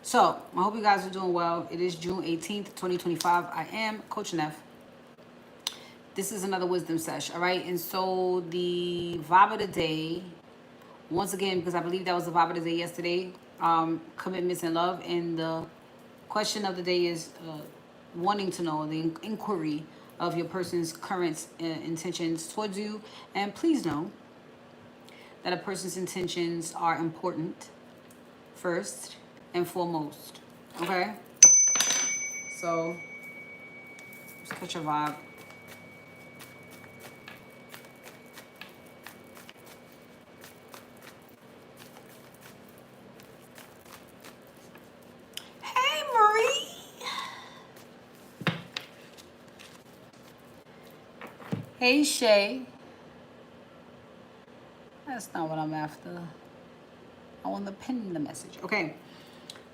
So, I hope you guys are doing well. It is June 18th, 2025. I am Coach Neff. This is another wisdom sesh, all right? And so, the vibe of the day, once again, because I believe that was the vibe of the day yesterday, commitments and love. And the question of the day is wanting to know the inquiry of your person's current intentions towards you. And please know that a person's intentions are important first and foremost. Okay? So, just catch your vibe. Hey, Marie. Hey, Shay. That's not what I'm after. I want to pin the message. Okay.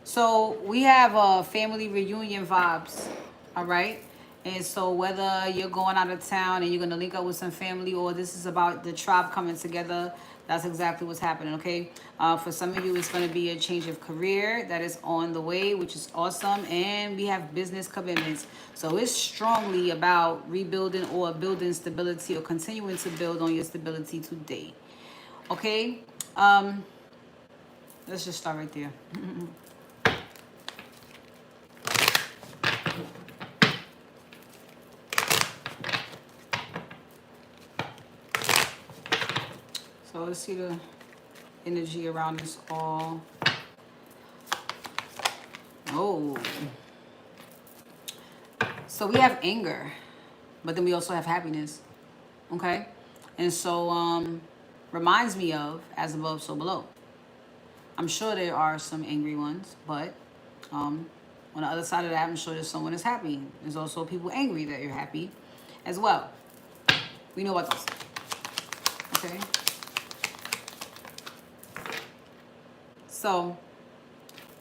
So we have family reunion vibes, all right? And so whether you're going out of town and you're going to link up with some family, or this is about the tribe coming together, that's exactly what's happening, okay? For some of you, it's going to be a change of career that is on the way, which is awesome. And we have business commitments. So it's strongly about rebuilding or building stability or continuing to build on your stability today, okay? Let's just start right there. So let's see the energy around this all. Oh. So we have anger, but then we also have happiness. Okay? And so reminds me of as above, so below. I'm sure there are some angry ones, but on the other side of that, I'm sure there's someone that's happy. There's also people angry that you're happy as well. We know what those. Okay? So,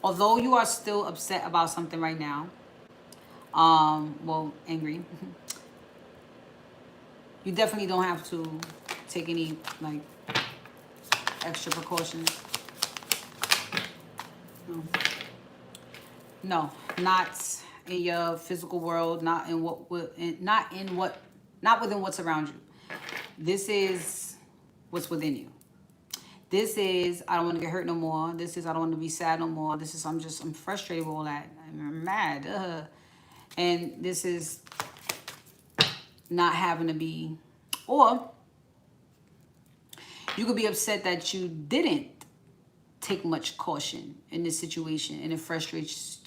although you are still upset about something right now, well, angry, you definitely don't have to take any, like, extra precautions. No, not in your physical world, not within what's around you. This is what's within you. This is, I don't want to get hurt no more. This is, I don't want to be sad no more. This is, I'm frustrated with all that. I'm mad. And this is not having to be, or you could be upset that you didn't take much caution in this situation, and it frustrates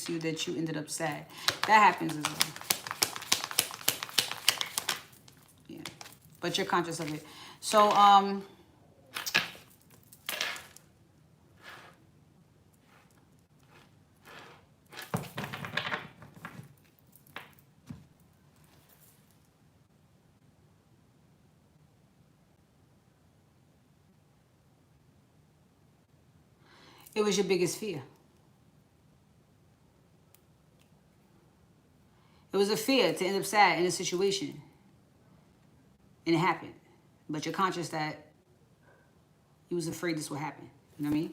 you that you ended up sad. That happens as well. Yeah, but you're conscious of it. So it was your biggest fear. It was a fear to end up sad in a situation. And it happened. But you're conscious that you was afraid this would happen. You know what I mean?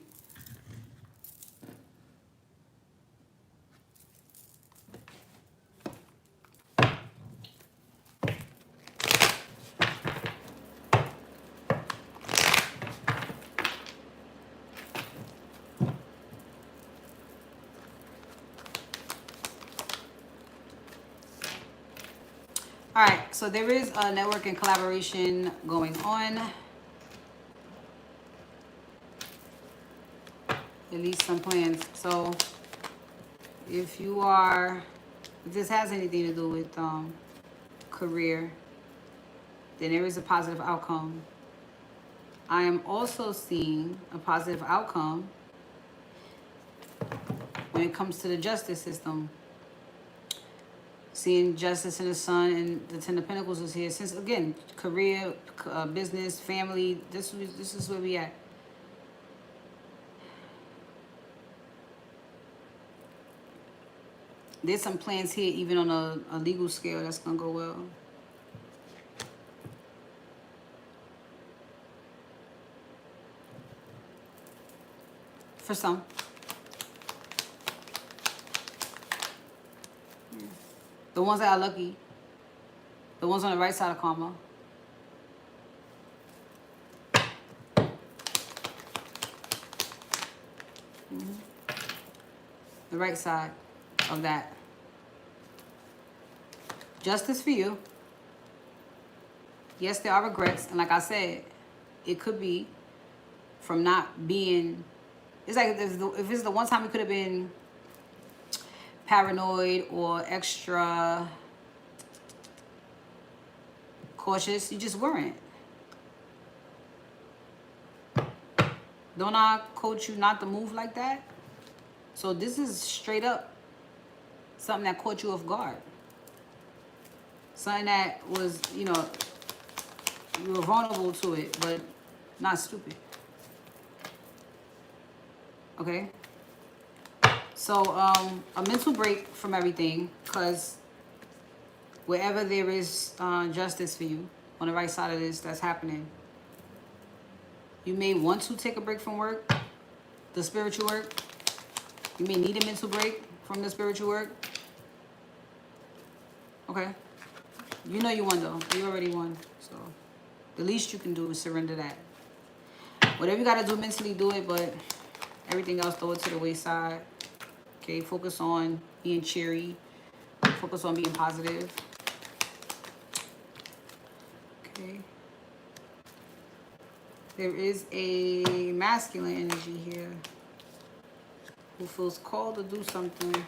All right, so there is a network and collaboration going on. At least some plans. So if this has anything to do with career, then there is a positive outcome. I am also seeing a positive outcome when it comes to the justice system. Seeing justice in the sun, and the Ten of Pentacles is here. Since, again, career, business, family, this is where we at. There's some plans here, even on a legal scale, that's going to go well. For some. The ones that are lucky. The ones on the right side of karma. The right side of that. Justice for you. Yes, there are regrets. And like I said, it could be from not being... It's like if it's the one time you could have been paranoid or extra cautious, you just weren't. Don't I coach you not to move like that? So this is straight up something that caught you off guard. Something that was, you know, you were vulnerable to it, but not stupid. Okay? So, a mental break from everything, because wherever there is justice for you, on the right side of this, that's happening. You may want to take a break from work, the spiritual work. You may need a mental break from the spiritual work. Okay? You know you won, though. You already won. So, the least you can do is surrender that. Whatever you got to do mentally, do it, but everything else, throw it to the wayside. Okay? Focus on being cheery. Focus on being positive. Okay? There is a masculine energy here who feels called to do something.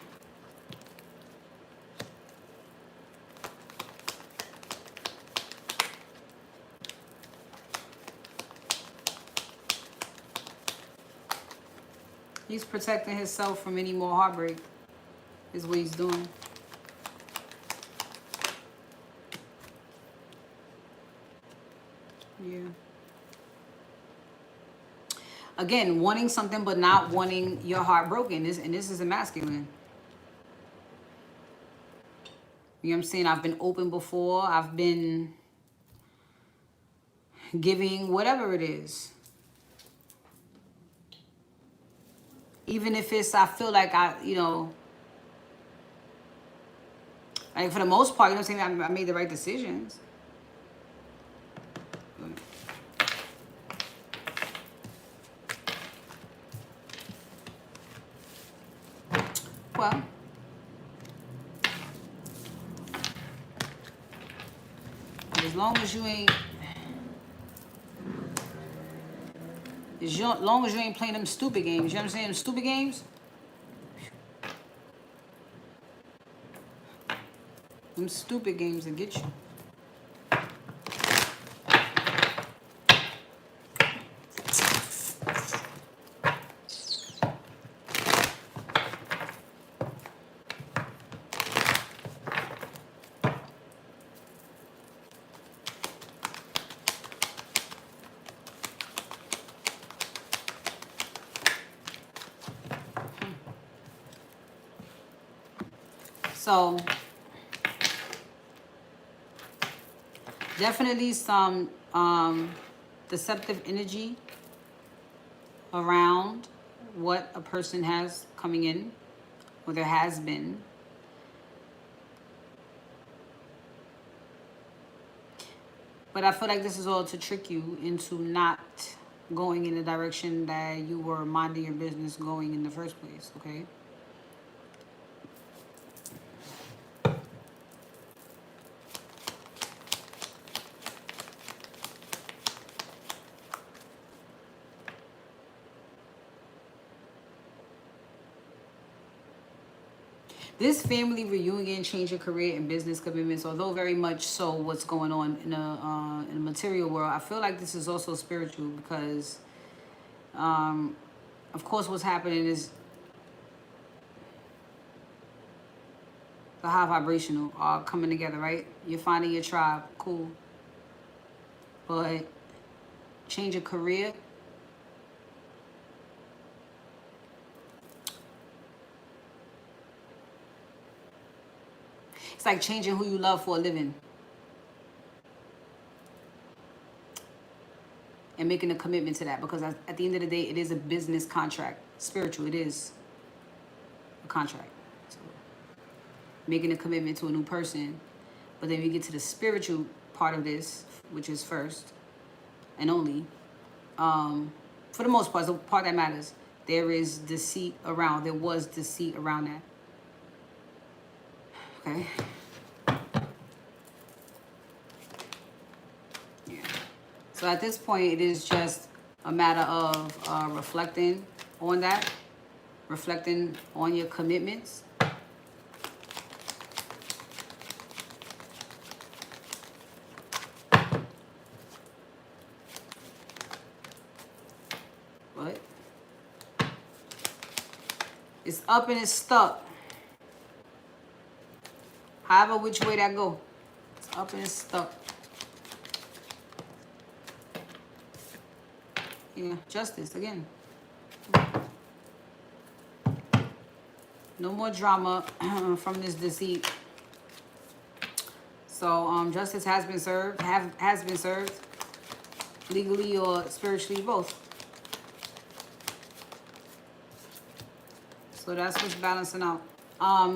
He's protecting himself from any more heartbreak, is what he's doing. Yeah. Again, wanting something but not wanting your heart broken. And this is a masculine. You know what I'm saying? I've been open before. I've been giving, whatever it is. Even if it's, I feel like like for the most part, you know what I'm saying? I made the right decisions. Well, as long as you ain't playing them stupid games, you know what I'm saying? Them stupid games. Them stupid games that get you. So, definitely some deceptive energy around what a person has coming in, or there has been. But I feel like this is all to trick you into not going in the direction that you were minding your business going in the first place, okay? This family reunion, change your career and business commitments, although very much so what's going on in the material world, I feel like this is also spiritual because, of course, what's happening is the high vibrational are coming together, right? You're finding your tribe, cool. But change your career, it's like changing who you love for a living. And making a commitment to that. Because at the end of the day, it is a business contract. Spiritual, it is a contract. So, making a commitment to a new person. But then we get to the spiritual part of this, which is first and only. For the most part, the part that matters, there is deceit around. There was deceit around that. Okay. Yeah. So at this point, it is just a matter of reflecting on that, reflecting on your commitments. But it's up and it's stuck. However, which way that go, it's up and it's stuck. Yeah, justice again. No more drama from this deceit. So justice has been served, has been served, legally or spiritually, both. So that's what's balancing out.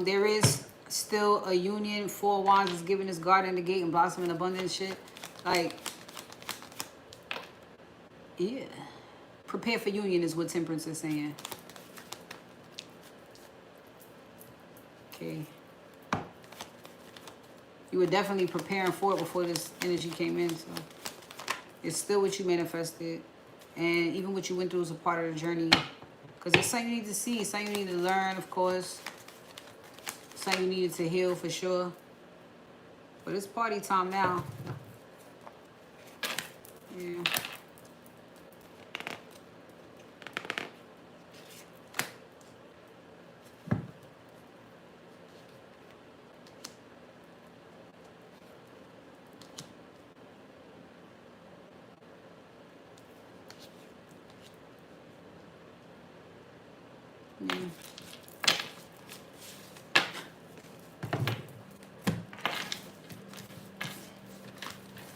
There is still a union. 4 wands is giving this garden the gate and blossom in abundance shit. Like, yeah. Prepare for union is what Temperance is saying. Okay. You were definitely preparing for it before this energy came in. So it's still what you manifested. And even what you went through is a part of the journey. Because it's something you need to see. Something you need to learn, of course. Something you needed to heal for sure. But it's party time now. Yeah.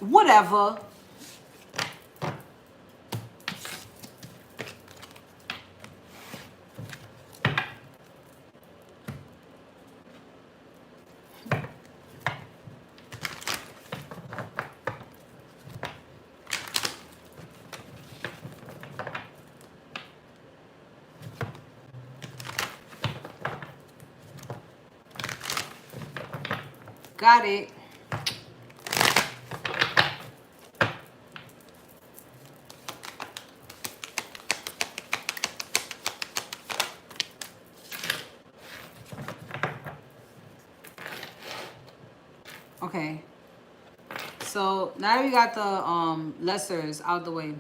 Whatever. Got it. Okay. So now that we got the lessers out the way,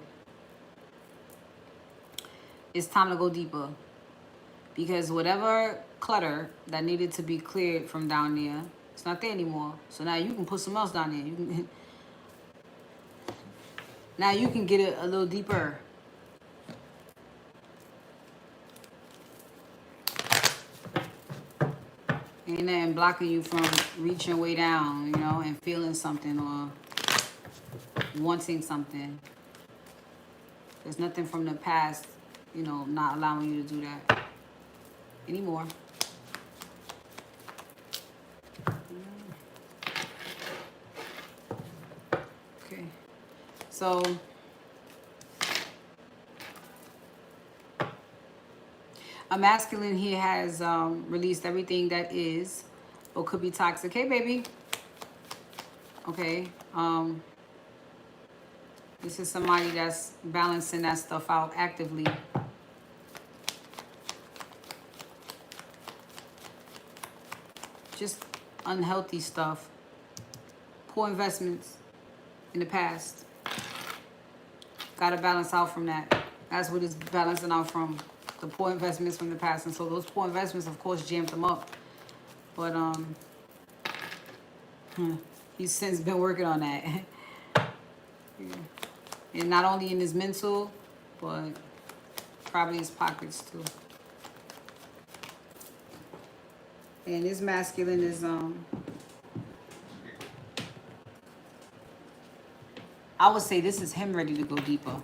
it's time to go deeper. Because whatever clutter that needed to be cleared from down there, it's not there anymore. So now you can put some else down there. You can now you can get it a little deeper. Ain't nothing blocking you from reaching way down, you know, and feeling something or wanting something. There's nothing from the past, you know, not allowing you to do that anymore. Okay. So a masculine here has released everything that is or could be toxic. Hey, baby. Okay. This is somebody that's balancing that stuff out actively. Just unhealthy stuff. Poor investments in the past. Gotta balance out from that. That's what it's balancing out from. The poor investments from the past. And so those poor investments, of course, jammed them up. But he's since been working on that. Yeah. And not only in his mental, but probably his pockets too. And his masculine is I would say this is him ready to go deeper.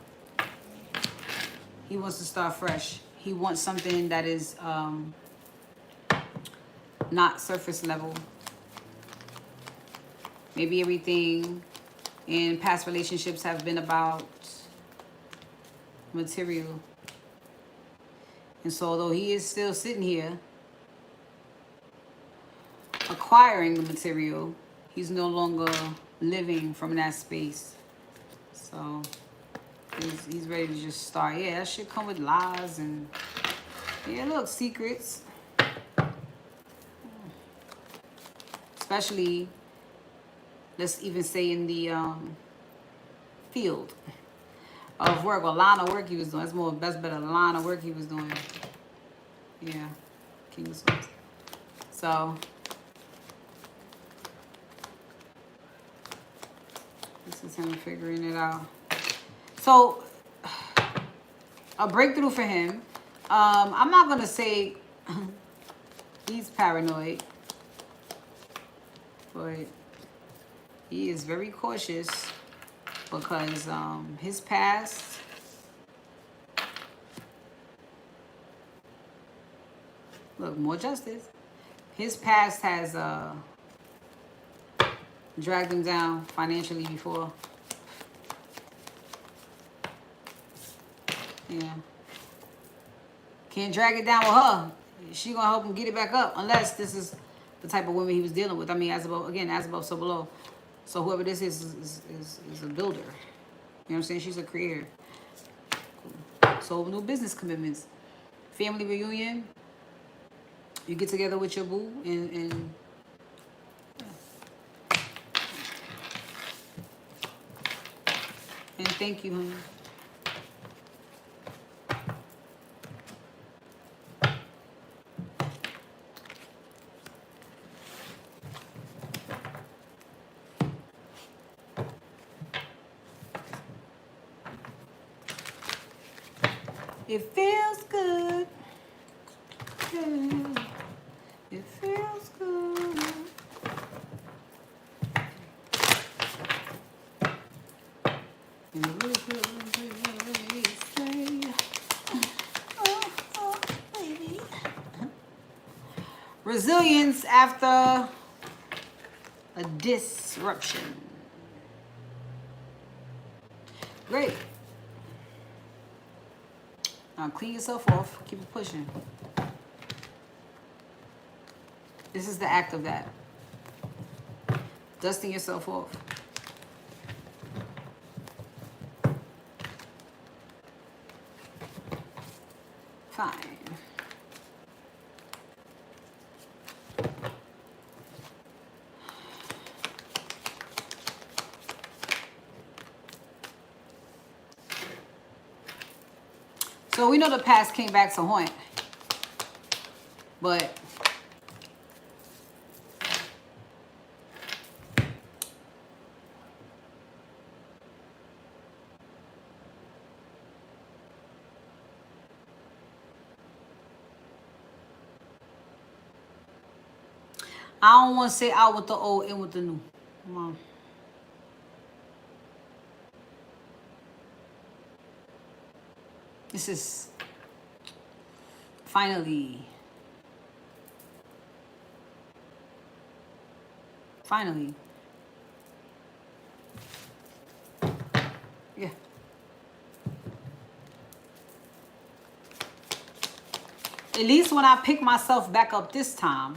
He wants to start fresh. He wants something that is not surface level. Maybe everything in past relationships have been about material. And so although he is still sitting here acquiring the material, he's no longer living from that space. So he's ready to just start. Yeah, that shit come with lies and, yeah, look, secrets. Especially, let's even say in the field of work, or line of work he was doing. That's more, that's better, line of work he was doing. Yeah, King of Swords. So, this is him figuring it out. So, a breakthrough for him. I'm not going to say he's paranoid, but he is very cautious because his past, look, more justice. His past has dragged him down financially before. Yeah. Can't drag it down with her. She gonna help him get it back up, unless this is the type of women he was dealing with. I mean, as above, again, as above, so below. So whoever this is a builder. You know what I'm saying? She's a creator. Cool. So new business commitments, family reunion. You get together with your boo and thank you, honey. It feels good. Yeah. It feels good. And the little girl say, oh, baby. Resilience after a disruption. Great. Now clean yourself off. Keep it pushing. This is the act of that. Dusting yourself off. Fine. So we know the past came back to haunt, but I don't want to say out with the old, in with the new. Come on. This is finally. Yeah. At least when I pick myself back up this time,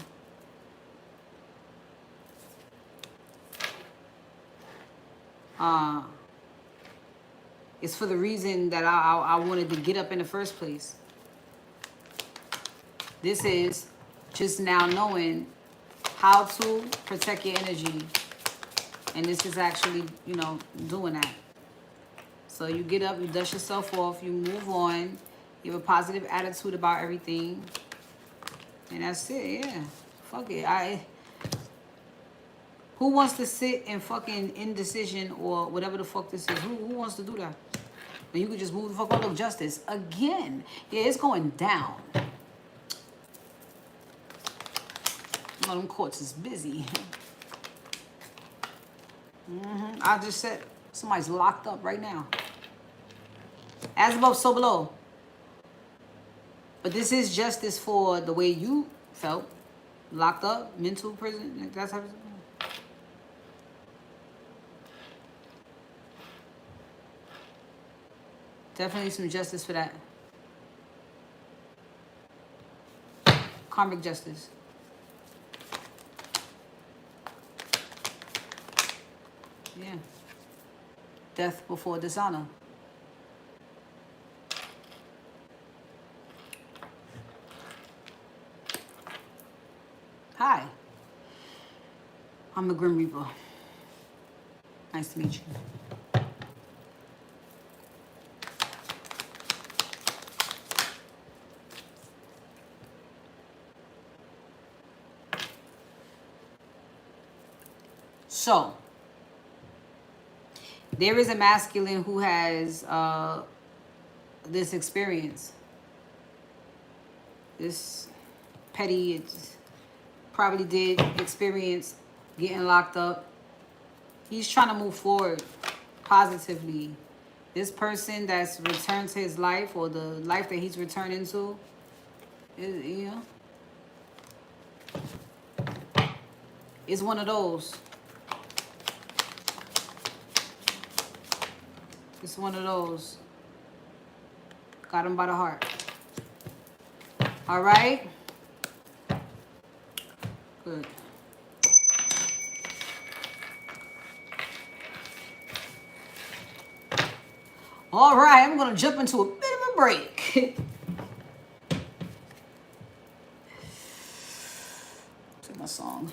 it's for the reason that I wanted to get up in the first place. This is just now knowing how to protect your energy. And this is actually, you know, doing that. So you get up, you dust yourself off, you move on, you have a positive attitude about everything. And that's it, yeah. Fuck it. Who wants to sit in fucking indecision or whatever the fuck this is? Who wants to do that? And you could just move the fuck on. Look, justice. Again. Yeah, it's going down. One of them courts is busy. I just said somebody's locked up right now. As above, so below. But this is justice for the way you felt. locked up, mental prison, that type of thing. Definitely some justice for that. Karmic justice. Yeah. Death before dishonor. Hi. I'm the Grim Reaper. Nice to meet you. So, there is a masculine who has this experience. This petty, probably did experience getting locked up. He's trying to move forward positively. This person that's returned to his life, or the life that he's returning to, you know, is one of those. It's one of those. Got him by the heart. All right? Good. All right, I'm going to jump into a bit of a break. Take my song.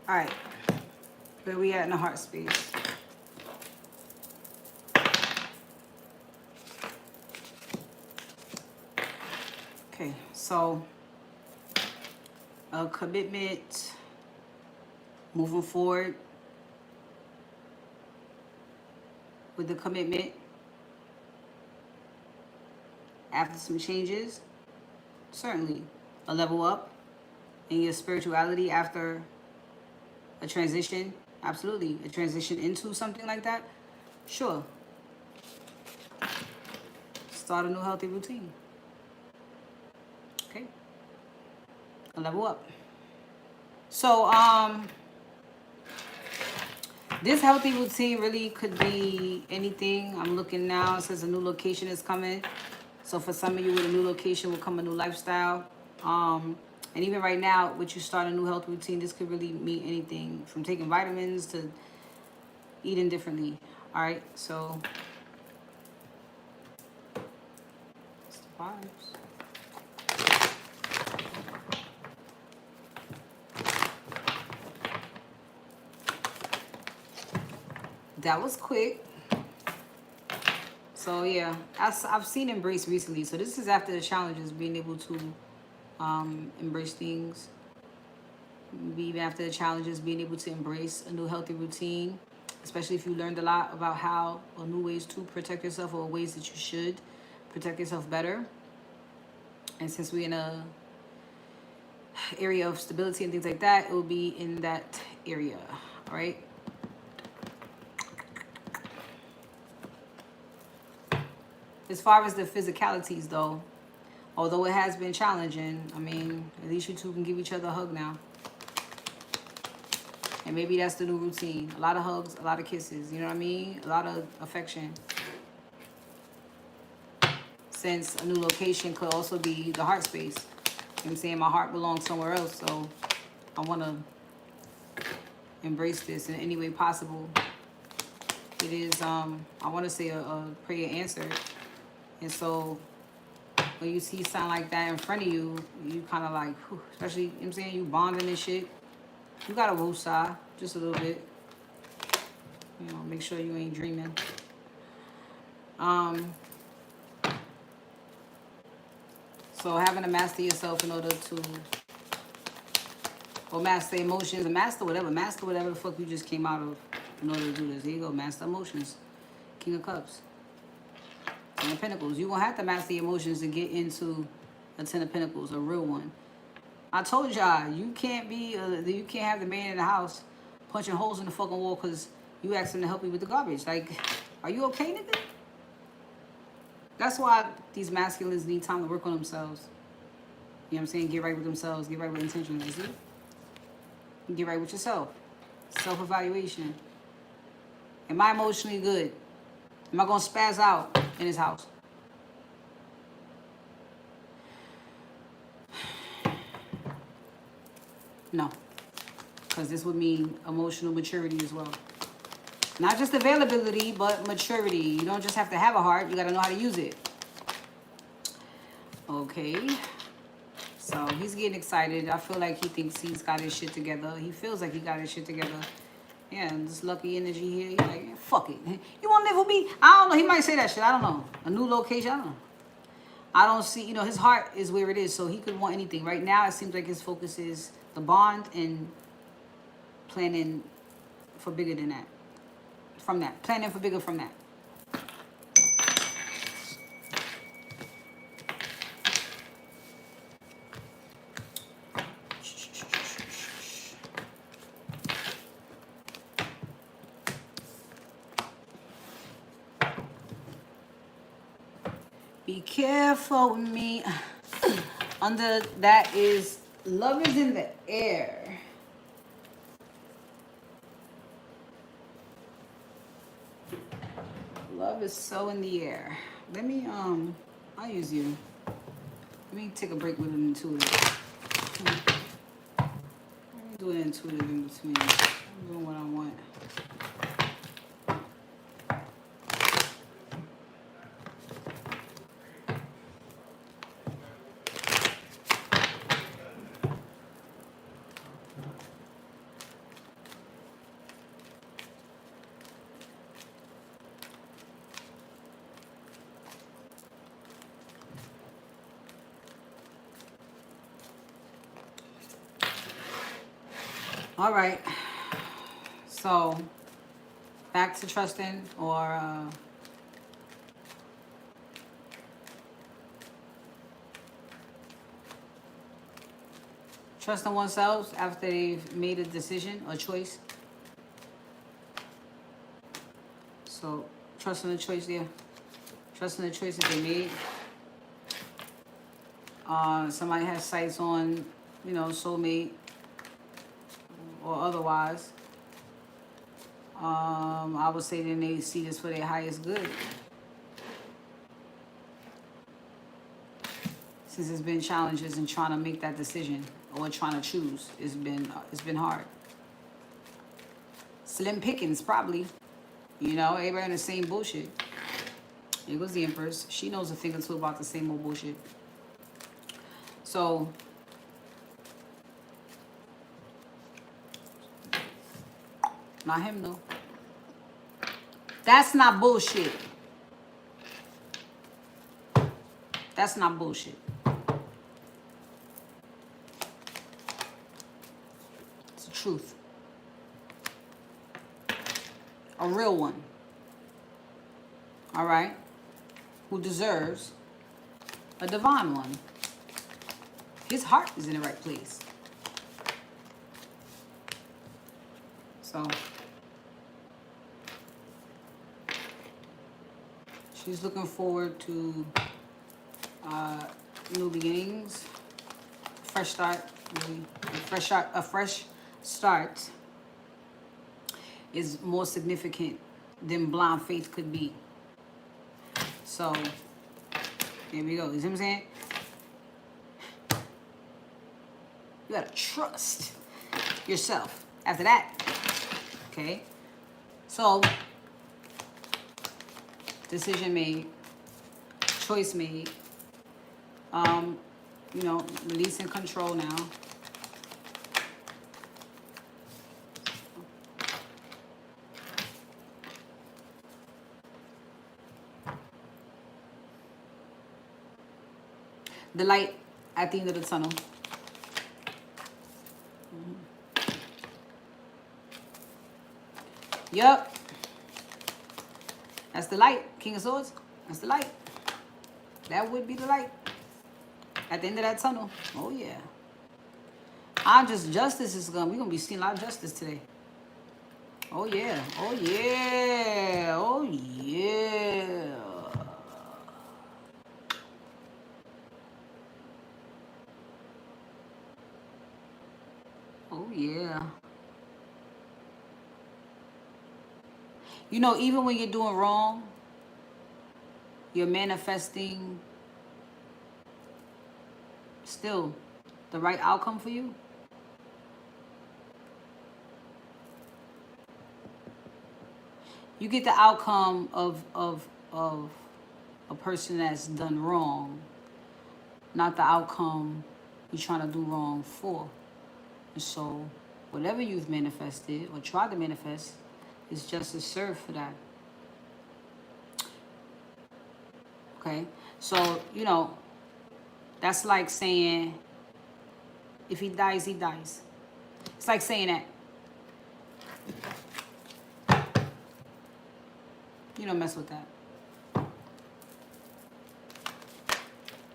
All right, where we at in the heart space? Okay, so a commitment moving forward with the commitment after some changes, certainly a level up in your spirituality after a transition, absolutely a transition into something like that, sure. Start a new healthy routine. Okay, a level up. So this healthy routine really could be anything. I'm looking now, it says a new location is coming. So for some of you, with a new location will come a new lifestyle. And even right now, with you start a new health routine, this could really mean anything from taking vitamins to eating differently. All right, so it's the vibes. That was quick. So yeah, I've seen embrace recently. So this is after the challenges, being able to embrace things. Even after the challenges, being able to embrace a new healthy routine, especially if you learned a lot about how or new ways to protect yourself or ways that you should protect yourself better. And since we're in a area of stability and things like that, it will be in that area. All right. As far as the physicalities, though, although it has been challenging, I mean, at least you two can give each other a hug now. And maybe that's the new routine. A lot of hugs, a lot of kisses, you know what I mean? A lot of affection. Since a new location could also be the heart space. You know what I'm saying? My heart belongs somewhere else, so I want to embrace this in any way possible. It is, I want to say a prayer answered. And so when you see something like that in front of you, you kind of like, whew, especially, you know what I'm saying, you bonding and shit. You got a woosah, just a little bit. You know, make sure you ain't dreaming. So having to master yourself in order to, or master emotions, or master whatever the fuck you just came out of in order to do this. There you go, master emotions. King of Cups. Ten of Pentacles. You're going to have to master your emotions to get into a Ten of Pentacles, a real one. I told y'all, you can't have the man in the house punching holes in the fucking wall because you asked him to help you with the garbage. Like, are you okay, nigga? That's why these masculines need time to work on themselves. You know what I'm saying? Get right with themselves. Get right with intentions. You see? Get right with yourself. Self-evaluation. Am I emotionally good? Am I going to spaz out in his house? No. Because this would mean emotional maturity as well. Not just availability, but maturity. You don't just have to have a heart. You got to know how to use it. Okay. So he's getting excited. I feel like he thinks he's got his shit together. He feels like he got his shit together. Yeah, and this lucky energy here. He's like, yeah, fuck it. You want to live with me? I don't know. He might say that shit. I don't know. A new location? I don't know. I don't see, you know, his heart is where it is. So he could want anything. Right now, it seems like his focus is the bond and planning for bigger than that. From that. Planning for bigger from that. Be careful with me. Under that is love is in the air. Love is so in the air. Let me I'll use you. Let me take a break with an intuitive. Let me do an intuitive in between. I'm doing what I want. All right. So, back to trusting or trusting oneself after they've made a decision or choice. So, trusting the choice there. Trusting the choice that they made. Somebody has sights on, you know, soulmate or otherwise. I would say then they see this for their highest good. Since there's been challenges in trying to make that decision or trying to choose, it's been hard. Slim pickings, probably. You know, everybody in the same bullshit. Here goes the Empress. She knows a thing or two about the same old bullshit. So, not him though. That's not bullshit. That's not bullshit. It's the truth. A real one. All right? Who deserves a divine one. His heart is in the right place. So, she's looking forward to new beginnings, fresh start, maybe a fresh start is more significant than blind faith could be. So, here we go. You see what I'm saying? You gotta trust yourself. After that, okay? So, decision made, choice made, you know, releasing control now. The light at the end of the tunnel. Yup. That's the light. King of Swords. That's the light. That would be the light. At the end of that tunnel. Oh, yeah. Justice is we're going to be seeing a lot of justice today. Oh, yeah. Oh, yeah. Oh, yeah. Oh, yeah. You know, even when you're doing wrong, you're manifesting still the right outcome for you. You get the outcome of a person that's done wrong, not the outcome you're trying to do wrong for. And so whatever you've manifested or tried to manifest is justice served for that. Okay? So, you know, that's like saying, if he dies, he dies. It's like saying that. You don't mess with that.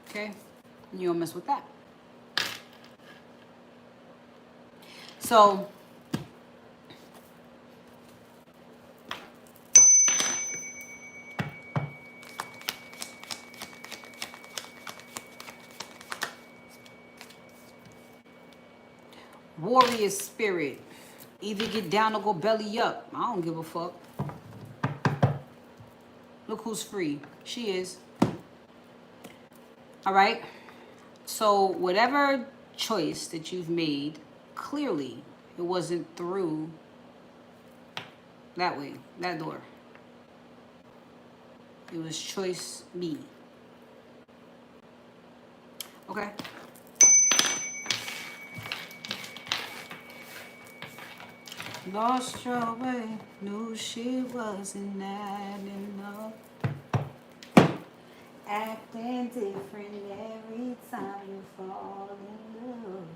Okay? You don't mess with that. So, warrior spirit. Either get down or go belly up. I don't give a fuck. Look who's free. She is. All right? So whatever choice that you've made, clearly it wasn't through that way, that door. It was choice B. Okay? Lost your way, knew she wasn't adding up. Acting different every time you fall in love.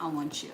I want you.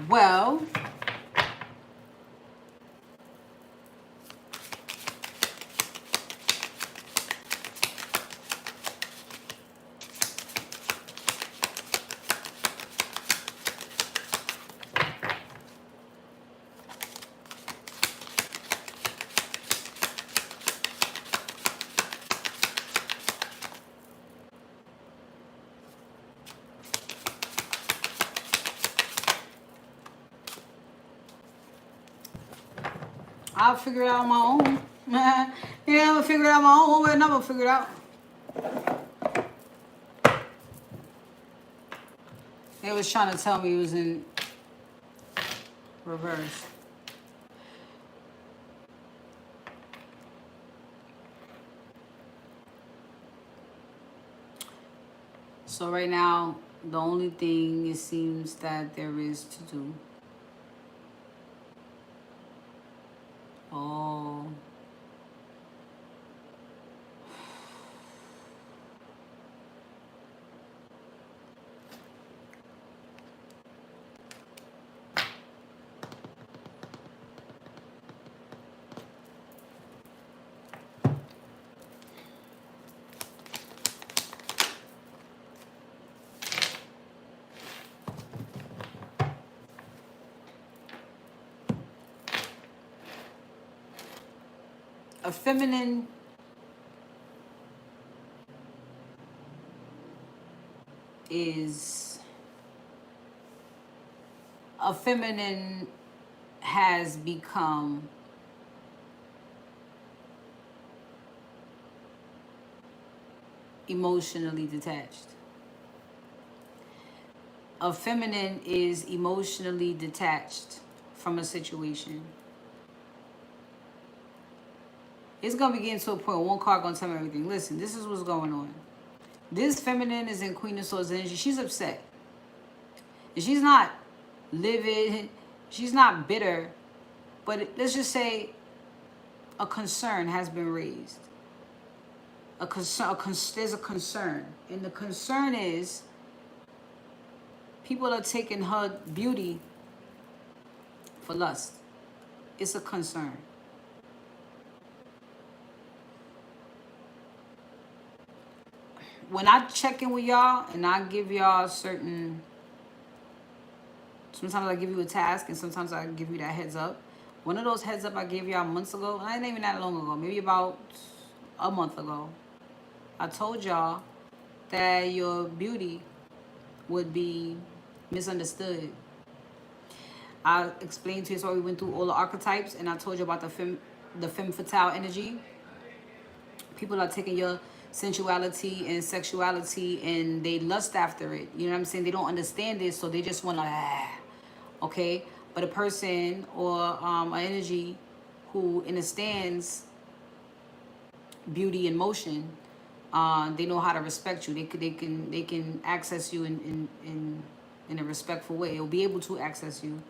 Well, I'll figure it out on my own. Yeah, I'll figure it out on my own. One way or another, I'll figure it out. They was trying to tell me it was in reverse. So right now, the only thing it seems that there is to do. Oh. A feminine has become emotionally detached. A feminine is emotionally detached from a situation. It's going to be getting to a point where one card going to tell me everything. Listen, this is what's going on. This feminine is in Queen of Swords energy. She's upset. And she's not livid. She's not bitter. But let's just say a concern has been raised. There's a concern. And the concern is people are taking her beauty for lust. It's a concern. When I check in with y'all and I give y'all sometimes I give you a task and sometimes I give you that heads up. One of those heads up I gave y'all months ago, and I ain't even that long ago, maybe about a month ago. I told y'all that your beauty would be misunderstood. I explained to you, so we went through all the archetypes, and I told you about the femme fatale energy. People are taking your sensuality and sexuality and they lust after it. You know what I'm saying? They don't understand this, so they just want to, okay? But a person or an energy who understands beauty and motion, they know how to respect you. They can access you in a respectful way. They'll be able to access you.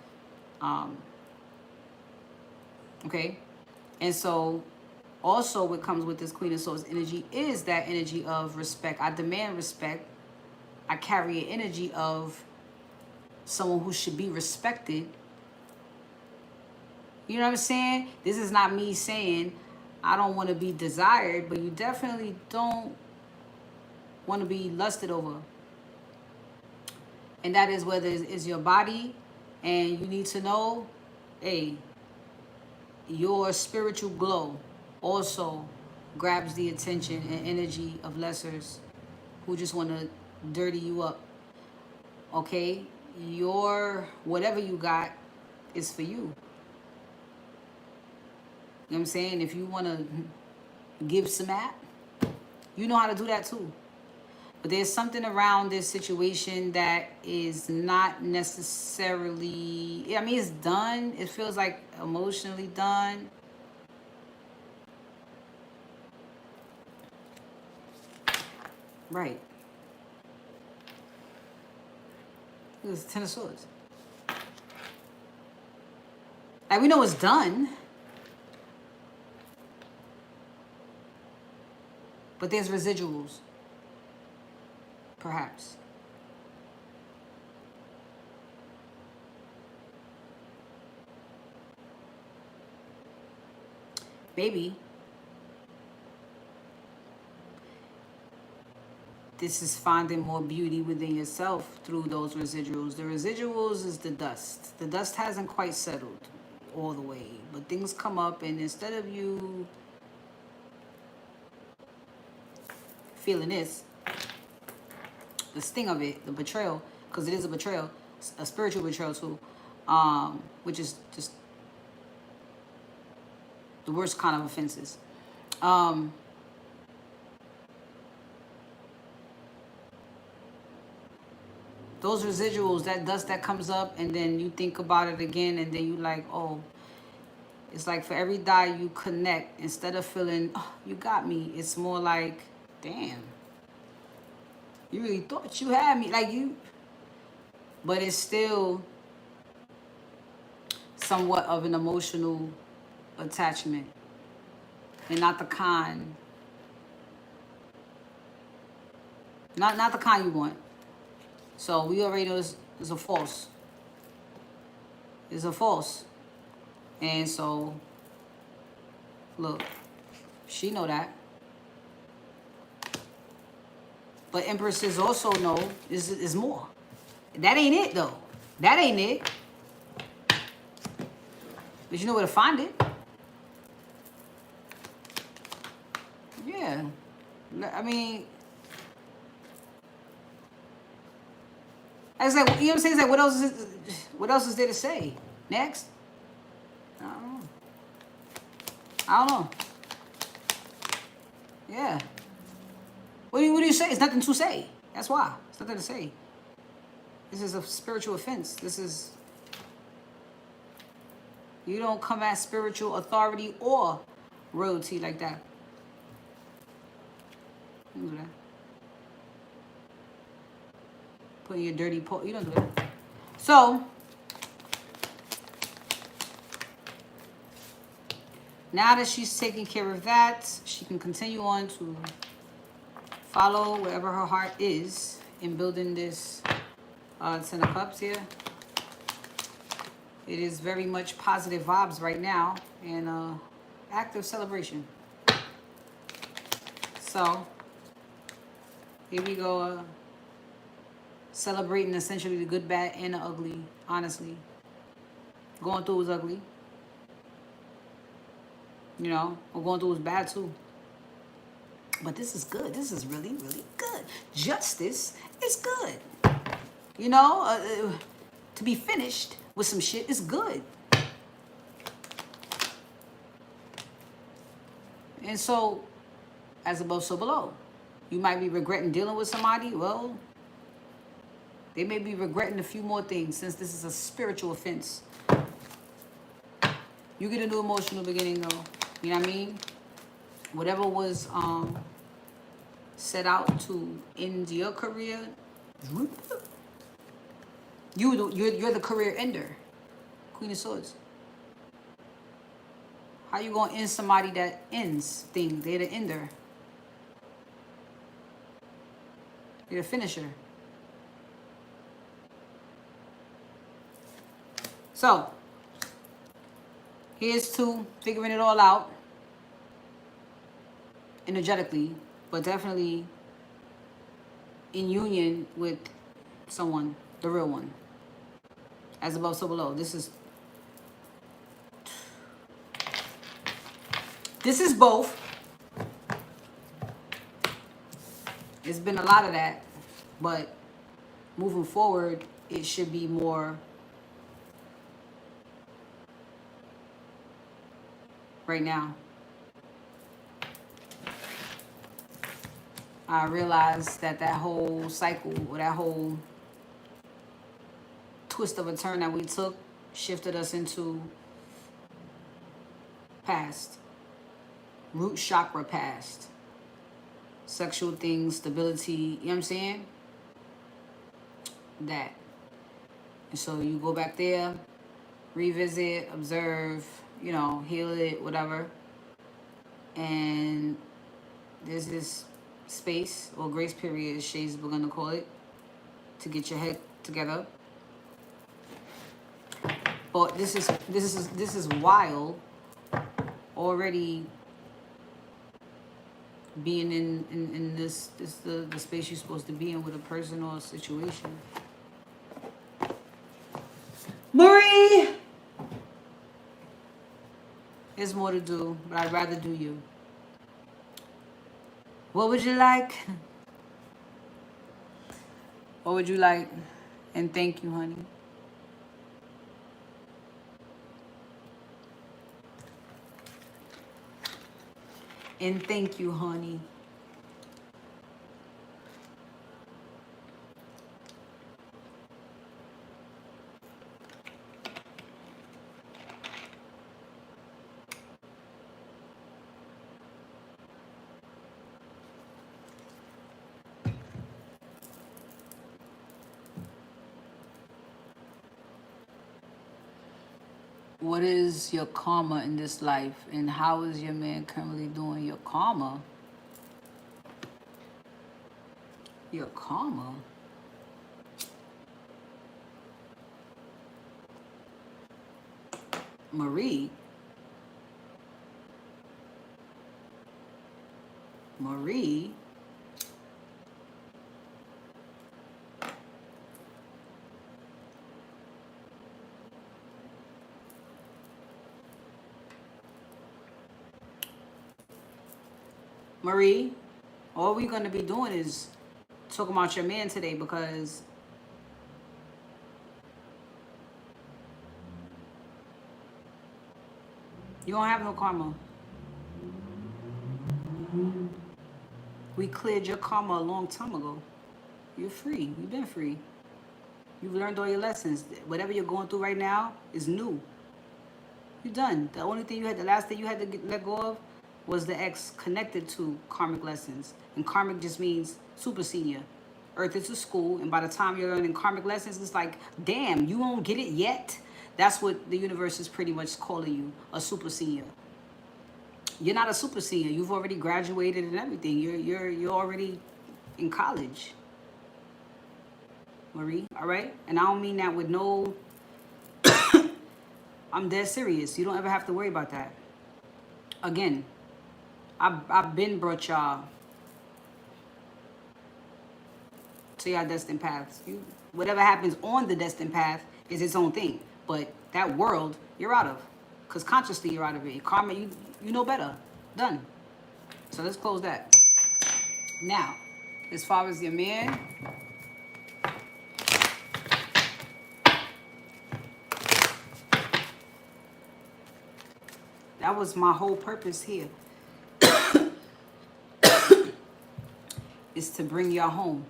Okay? And so also what comes with this Queen of Swords energy is that energy of respect. I demand respect. I carry an energy of someone who should be respected. You know what I'm saying? This is not me saying I don't want to be desired, but you definitely don't want to be lusted over. And that is whether it's your body, and you need to know, hey, your spiritual glow also grabs the attention and energy of lessers who just want to dirty you up. Okay? Your whatever you got is for you. You know what I'm saying? If you want to give some at, you know how to do that too. But there's something around this situation that is not necessarily, I mean, it's done. It feels like emotionally done. Right. It was 10 of Swords. Like, we know it's done. But there's residuals. Perhaps. Maybe. This is finding more beauty within yourself through those residuals. The residuals is the dust. The dust hasn't quite settled all the way, but things come up, and instead of you feeling this, the sting of it, the betrayal, because it is a betrayal, a spiritual betrayal too, which is just the worst kind of offenses. Those residuals, that dust that comes up, and then you think about it again, and then you like, oh, it's like for every die you connect, instead of feeling, oh, you got me, it's more like, damn, you really thought you had me, like you, but it's still somewhat of an emotional attachment, and not the kind, not the kind you want. So we already know it's a false. It's a false. And so, look, she know that. But empresses also know is more. That ain't it, though. That ain't it. But you know where to find it. Yeah. I mean, I was like, you know what I'm saying? It's like, what else is there to say? Next? I don't know. I don't know. Yeah. What do you say? It's nothing to say. That's why. It's nothing to say. This is a spiritual offense. This is... You don't come at spiritual authority or royalty like that. Don't do that. Put in your dirty paw. You don't do that. So, now that she's taking care of that, she can continue on to follow wherever her heart is in building this Ten of Cups here. It is very much positive vibes right now and active celebration. So, here we go. Celebrating essentially the good, bad, and the ugly, honestly. Going through was ugly. You know, or going through was bad too. But this is good. This is really, really good. Justice is good. You know, to be finished with some shit is good. And so, as above, so below. You might be regretting dealing with somebody. Well, they may be regretting a few more things since this is a spiritual offense. You get a new emotional beginning though. You know what I mean? Whatever was set out to end your career, you're the career ender. Queen of Swords. How you gonna end somebody that ends things? They're the ender. You're the finisher. So, here's to figuring it all out energetically, but definitely in union with someone, the real one. As above, so below. This is both. It's been a lot of that, but moving forward, it should be more right now. I realized that that whole cycle, or that whole twist of a turn that we took, shifted us into past, root chakra past, sexual things, stability, you know what I'm saying? That. And so you go back there, revisit, observe, you know, heal it, whatever. And there's this space or grace period, as Shay's we're gonna call it, to get your head together. But this is wild. Already being in this the space you're supposed to be in with a person or a situation. Marie, there's more to do, but I'd rather do you. What would you like? What would you like? And thank you, honey. And thank you, honey. What is your karma in this life, and how is your man currently doing your karma? Your karma? Marie? Marie? Marie, all we're going to be doing is talking about your man today, because you don't have no karma. We cleared your karma a long time ago. You're free. You've been free. You've learned all your lessons. Whatever you're going through right now is new. You're done. The only thing the last thing you had to let go of was the ex connected to karmic lessons. And karmic just means super senior. Earth is a school, and by the time you're learning karmic lessons, it's like, damn, you won't get it yet? That's what the universe is pretty much calling you, a super senior. You're not a super senior. You've already graduated and everything. You're already in college, Marie, all right? And I don't mean that with no, I'm dead serious. You don't ever have to worry about that. Again, I've been brought y'all to your destined paths. Whatever happens on the destined path is its own thing. But that world, you're out of. Because consciously, you're out of it. Karma, you know better. Done. So let's close that. Now, as far as your man, that was my whole purpose here. Is to bring y'all home.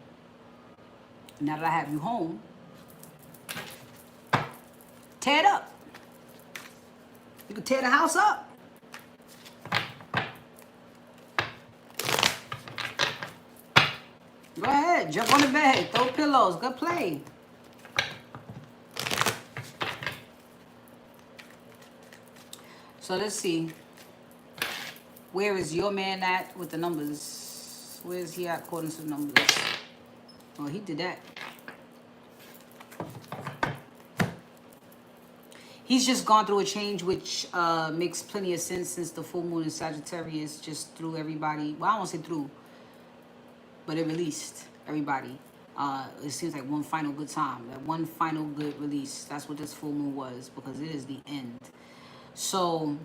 Now that I have you home, tear it up. You can tear the house up. Go ahead, jump on the bed, throw pillows, good play. So let's see. Where is your man at with the numbers? Where is he at according to the numbers? Oh, he did that. He's just gone through a change, which makes plenty of sense since the full moon in Sagittarius just threw everybody. Well, I won't say through, but it released everybody. It seems like one final good time, that one final good release. That's what this full moon was, because it is the end. So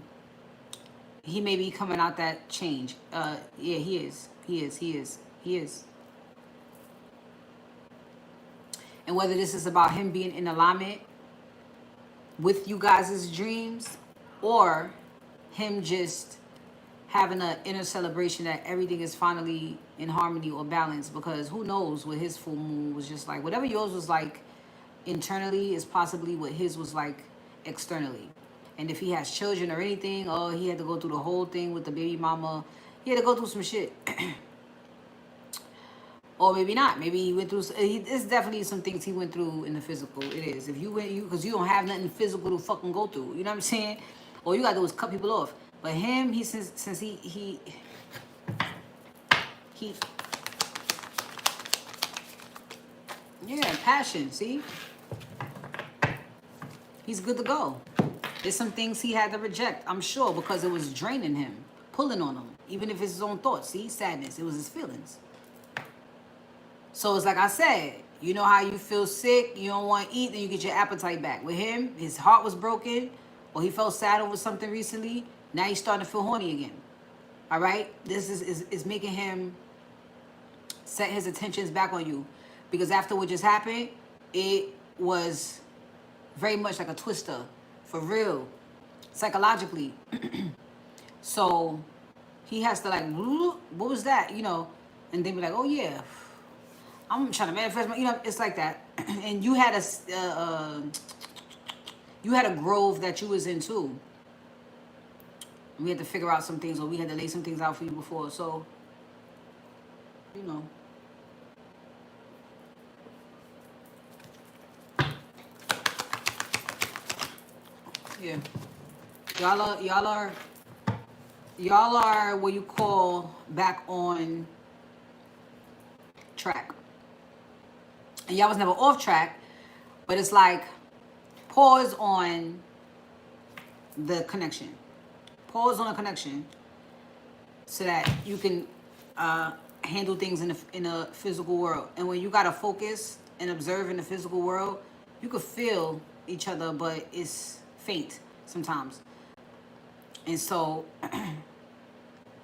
he may be coming out that change. Yeah, he is. He is. And whether this is about him being in alignment with you guys' dreams, or him just having an inner celebration that everything is finally in harmony or balance, because who knows what his full moon was just like. Whatever yours was like internally is possibly what his was like externally. And if he has children or anything, oh, he had to go through the whole thing with the baby mama. He had to go through some shit. Or maybe not. Maybe he went through. It's definitely some things he went through in the physical. It is. If you went, because you don't have nothing physical to fucking go through. You know what I'm saying? All you gotta do is cut people off. But him, he since he yeah, passion. See, he's good to go. There's some things he had to reject, I'm sure, because it was draining him, pulling on him, even if it's his own thoughts. See, sadness. It was his feelings. So it's like I said, you know how you feel sick, you don't want to eat, then you get your appetite back. With him, his heart was broken, or he felt sad over something recently. Now he's starting to feel horny again. All right? This is making him set his attentions back on you. Because after what just happened, it was very much like a twister. For real. Psychologically. So he has to like, what was that? You know, and then be like, oh yeah, I'm trying to manifest my, you know, it's like that. And you had a grove that you was in too. We had to figure out some things, or we had to lay some things out for you before. So, you know. Yeah. Y'all are what you call back on track. And y'all was never off track, but it's like pause on the connection. Pause on a connection so that you can handle things in a physical world. And when you gotta focus and observe in the physical world, you could feel each other, but it's faint sometimes. And so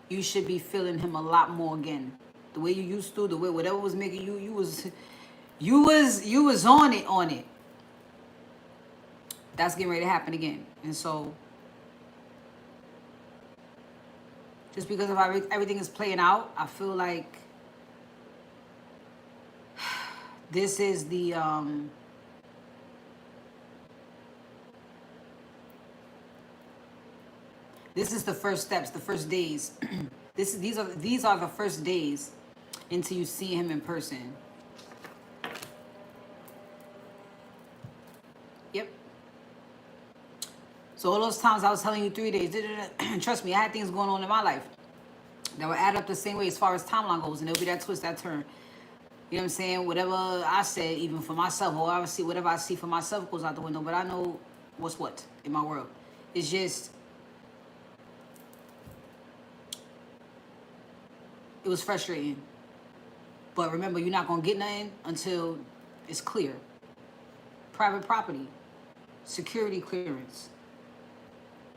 you should be feeling him a lot more again. The way you used to, the way whatever was making you, you was on it. That's getting ready to happen again. And so just because of how everything is playing out, I feel like this is the this is the first steps, the first days. These are the first days until you see him in person. Yep. So all those times I was telling you 3 days, trust me, I had things going on in my life that would add up the same way as far as timeline goes, and there'll be that twist, that turn. You know what I'm saying? Whatever I said, even for myself, or whatever I see for myself goes out the window. But I know what's what in my world. It's just, it was frustrating. But remember, you're not gonna get nothing until it's clear. Private property, security clearance.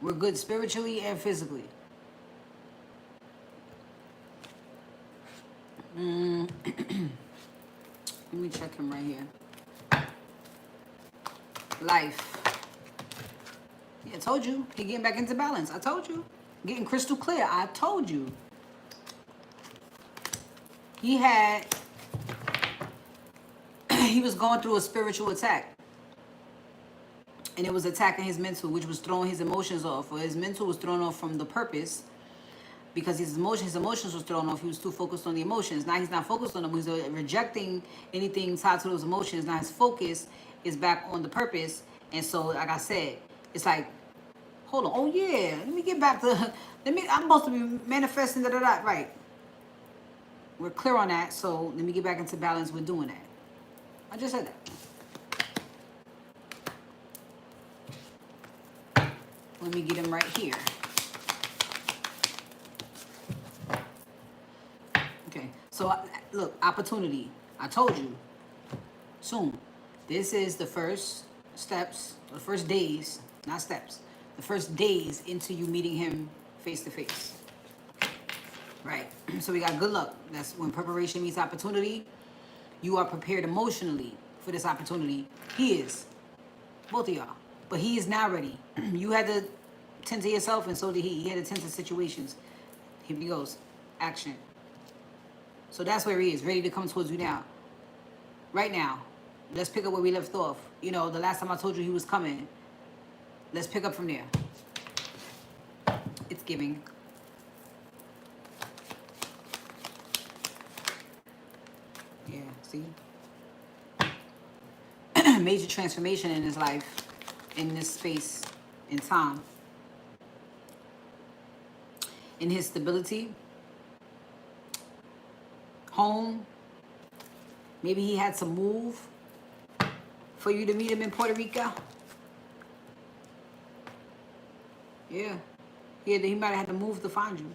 We're good spiritually and physically. Let me check him right here. Life. Yeah, I told you. He getting back into balance. I told you. Getting crystal clear. I told you. He was going through a spiritual attack. And it was attacking his mental, which was throwing his emotions off. Or his mental was thrown off from the purpose. Because his emotions was thrown off. He was too focused on the emotions. Now he's not focused on them. He's rejecting anything tied to those emotions. Now his focus is back on the purpose. And so, like I said, it's like, hold on. Oh, yeah. Let me get back to... I'm supposed to be manifesting da-da-da. Right. We're clear on that. So, let me get back into balance with doing that. I just said that. Let me get him right here. Okay, so look, opportunity. I told you. Soon. This is the first steps, the first days, not steps, the first days into you meeting him face to face. Right. So we got good luck. That's when preparation meets opportunity. You are prepared emotionally for this opportunity. He is. Both of y'all. But he is now ready. You had to tend to yourself, and so did he. He had to tend to situations. Here he goes. Action. So that's where he is, ready to come towards you now. Right now. Let's pick up where we left off. You know, the last time I told you he was coming. Let's pick up from there. It's giving. Yeah, see? Major transformation in his life, in this space, in time. In his stability. Home. Maybe he had to move for you to meet him in Puerto Rico. Yeah. He might have had to move to find you.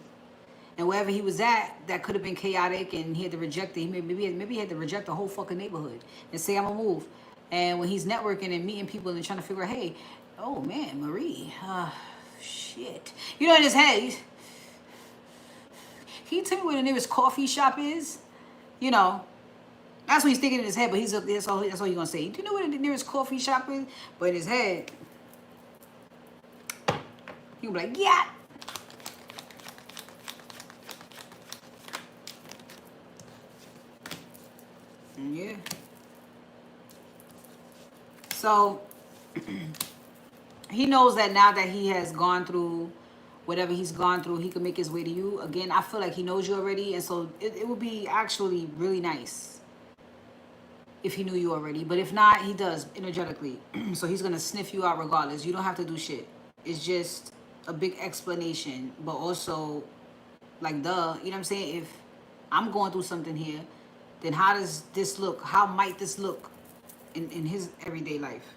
And wherever he was at, that could have been chaotic, and he had to reject it. Maybe he had to reject the whole fucking neighborhood and say, I'm gonna move. And when he's networking and meeting people and trying to figure out, hey, oh man, Marie, shit. You know, in his head, can you tell me where the nearest coffee shop is? You know, that's what he's thinking in his head, but that's all he's gonna say. Do you know where the nearest coffee shop is? But in his head, he'll be like, yeah. Yeah. So he knows that now that he has gone through whatever he's gone through, he can make his way to you. Again, I feel like he knows you already, and so it would be actually really nice if he knew you already. But if not, he does energetically. So he's gonna sniff you out regardless. You don't have to do shit. It's just a big explanation, but also like, duh, you know what I'm saying? If I'm going through something here, then how does this look? How might this look in his everyday life?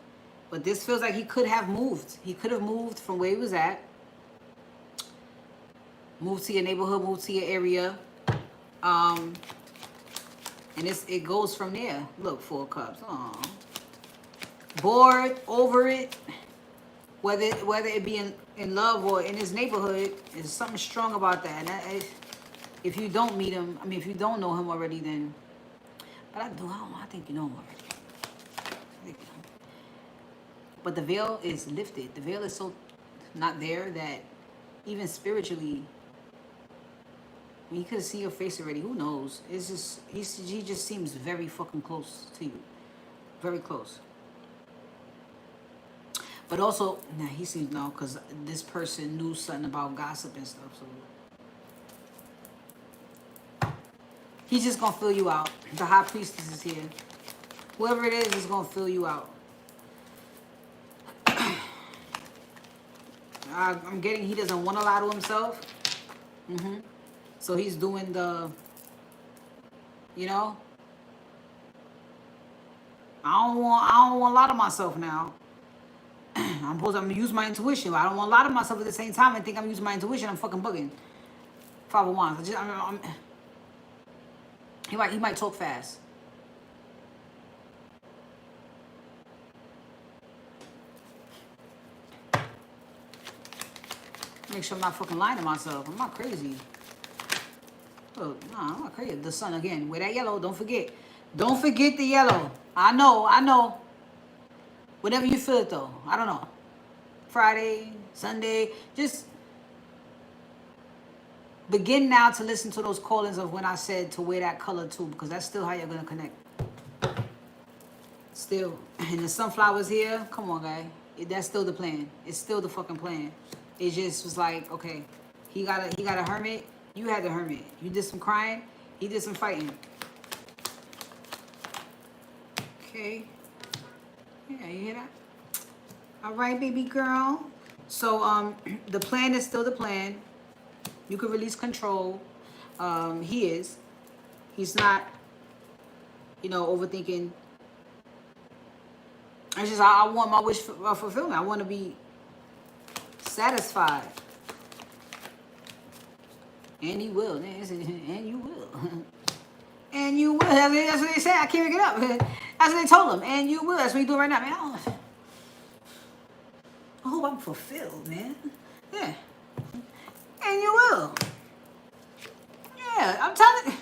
But this feels like he could have moved. He could have moved from where he was at, moved to your neighborhood, moved to your area, and it goes from there. Look, 4 cups. Aww. Bored, over it. Whether it be in love or in his neighborhood, there's something strong about that. And if you don't meet him, I mean, if you don't know him already, then. But I think you know him already. But the veil is lifted. The veil is so not there that even spiritually, I mean, he could have seen your face already. Who knows? It's just he just seems very fucking close to you, very close. But also, he seems no, because this person knew something about gossip and stuff. So he's just gonna fill you out. The high priestess is here. Whoever it is gonna fill you out. I'm getting he doesn't want to lie to himself. So he's doing the, you know, I don't want to lie to myself now. I'm gonna use my intuition. I don't want to lie to myself at the same time and think I'm using my intuition. I'm fucking bugging. 5 of Wands. He might talk fast. Make sure I'm not fucking lying to myself. I'm not crazy. Oh, no, I'm not crazy. The sun again. With that yellow, don't forget. Don't forget the yellow. I know. Whatever you feel it though. I don't know. Friday, Sunday. Just begin now to listen to those callings of when I said to wear that color too, because that's still how you're going to connect. Still. And the sunflowers here. Come on, guy. That's still the plan. It's still the fucking plan. It just was like, okay, he got a hermit. You had the hermit. You did some crying. He did some fighting. Okay. Yeah, you hear that? All right, baby girl. So the plan is still the plan. You can release control. He's not, you know, overthinking. It's just I want my wish fulfillment. I want to be satisfied. And he will. And you will. And you will. That's what they said. I can't make it up. That's what they told him. And you will. That's what he's doing right now, man. I hope I'm fulfilled, man. Yeah. And you will. Yeah, I'm telling you.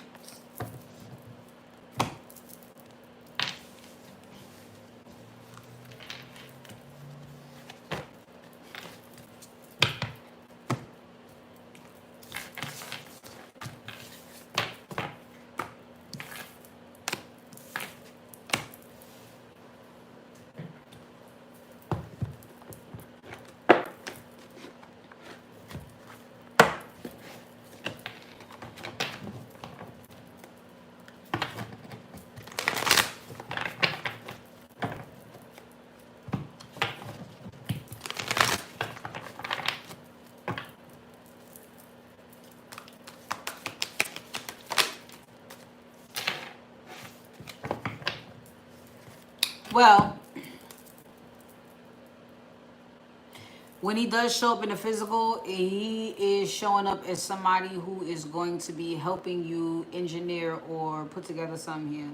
Well, when he does show up in the physical, he is showing up as somebody who is going to be helping you engineer or put together something here.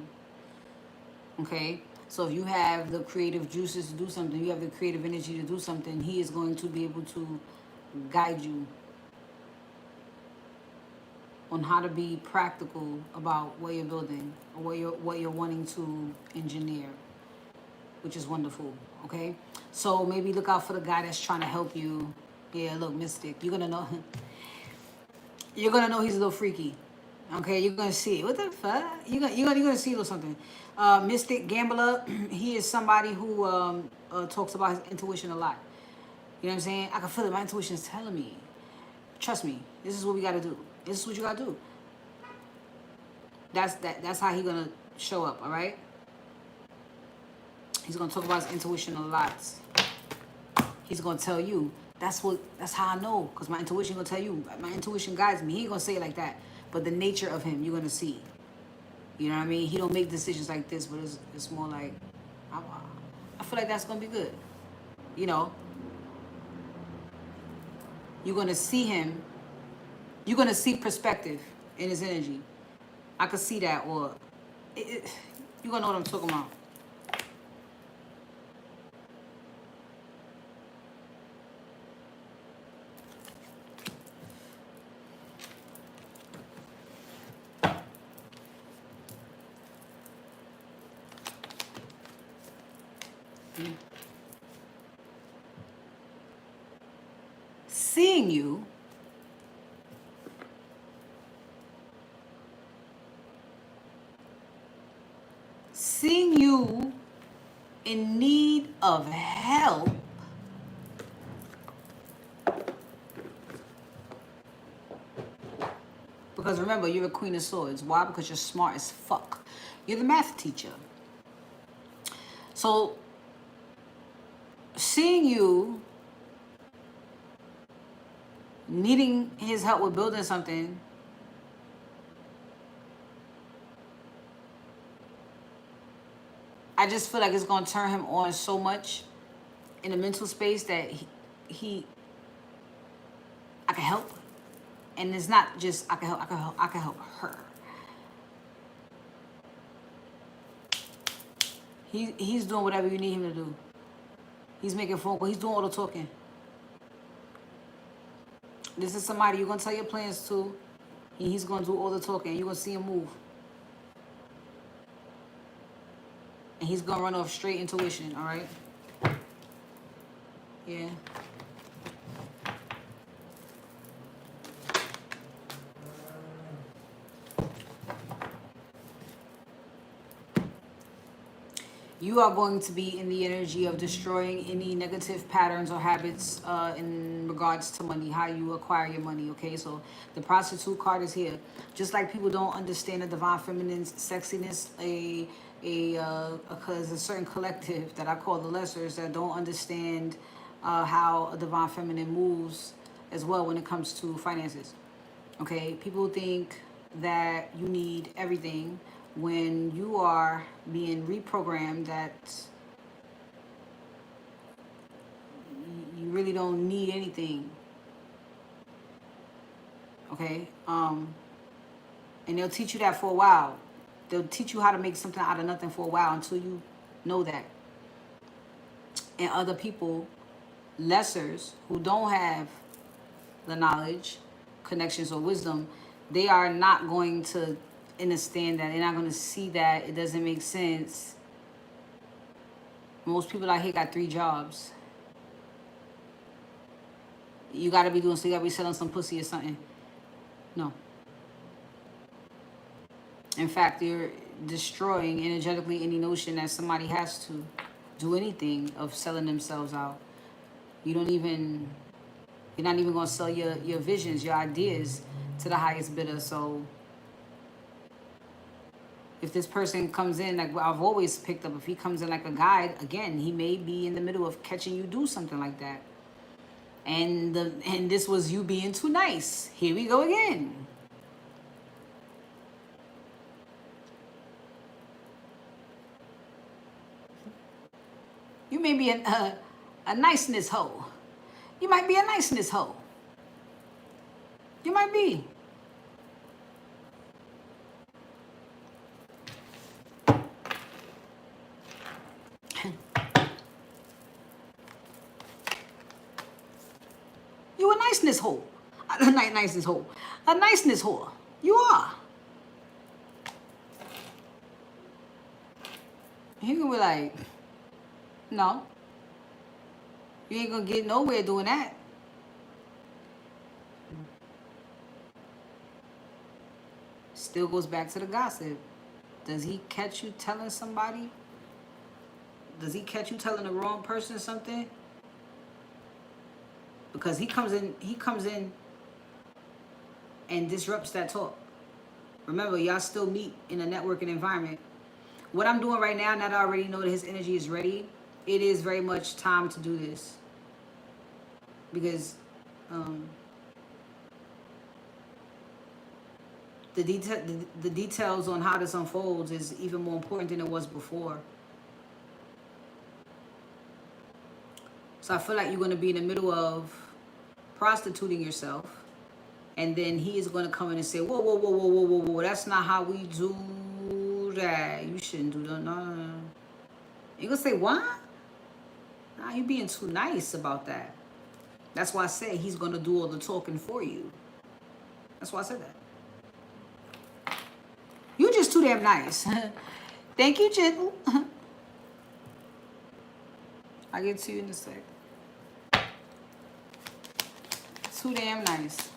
Okay? So if you have the creative juices to do something, you have the creative energy to do something, he is going to be able to guide you on how to be practical about what you're building or what you're wanting to engineer, which is wonderful. Okay? So maybe look out for the guy that's trying to help you. Yeah, look, Mystic. You're gonna know you're gonna know he's a little freaky. Okay, you're gonna see it. What the fuck? You're gonna see a little something. Mystic Gambler, he is somebody who talks about his intuition a lot. You know what I'm saying? I can feel it. My intuition is telling me. Trust me. This is what we gotta do. This is what you gotta do. That's how he gonna show up. All right. He's gonna talk about his intuition a lot. He's gonna tell you. That's how I know, because my intuition gonna tell you. My intuition guides me. He ain't gonna say it like that, but the nature of him, you're gonna see. You know what I mean? He don't make decisions like this, but it's more like, I feel like that's gonna be good. You know, you're gonna see him. You're gonna see perspective in his energy. I could see that, or you're gonna know what I'm talking about. Seeing you in need of help because remember, you're a Queen of Swords. Why? Because you're smart as fuck. You're the math teacher. So seeing you needing his help with building something, I just feel like it's gonna turn him on so much in the mental space that I can help, and it's not just I can help her. He's doing whatever you need him to do. He's making phone calls. He's doing all the talking. This is somebody you're gonna tell your plans to, and he's gonna do all the talking. You're gonna see him move. And he's gonna run off straight intuition, all right? Yeah. You are going to be in the energy of destroying any negative patterns or habits in regards to money, how you acquire your money, okay? So the prostitute card is here. Just like people don't understand the divine feminine's sexiness, because a certain collective that I call the lessers that don't understand how a divine feminine moves as well when it comes to finances, okay? People think that you need everything when you are being reprogrammed that you really don't need anything, okay? And they'll teach you that for a while. They'll teach you how to make something out of nothing for a while until you know that. And other people, lessers, who don't have the knowledge, connections, or wisdom, they are not going to understand that. They're not going to see that. It doesn't make sense. Most people out here got 3 jobs. You got to be doing so. You got to be selling some pussy or something. No. In fact, you're destroying energetically any notion that somebody has to do anything of selling themselves out. You're not even going to sell your visions, your ideas to the highest bidder. So if this person comes in, like I've always picked up, if he comes in like a guide, again, he may be in the middle of catching you do something like that. And this was you being too nice. Here we go again. may be a niceness hoe. You might be a niceness hoe. You might be. You a niceness hoe. A niceness hoe. A niceness whore. You are. He gonna be like, no. You ain't gonna get nowhere doing that. Still goes back to the gossip. Does he catch you telling somebody? Does he catch you telling the wrong person something? Because he comes in and disrupts that talk. Remember, y'all still meet in a networking environment. What I'm doing right now, I already know that his energy is ready, it is very much time to do this. Because the details on how this unfolds is even more important than it was before. So I feel like you're going to be in the middle of prostituting yourself, and then he is going to come in and say, whoa, whoa, whoa, whoa, whoa, whoa, whoa, that's not how we do that. You shouldn't do that. No. You're going to say, what? Nah, you being too nice about that. That's why I say he's going to do all the talking for you. That's why I said that. You're just too damn nice. Thank you, Gentle. I'll get to you in a sec. Too damn nice.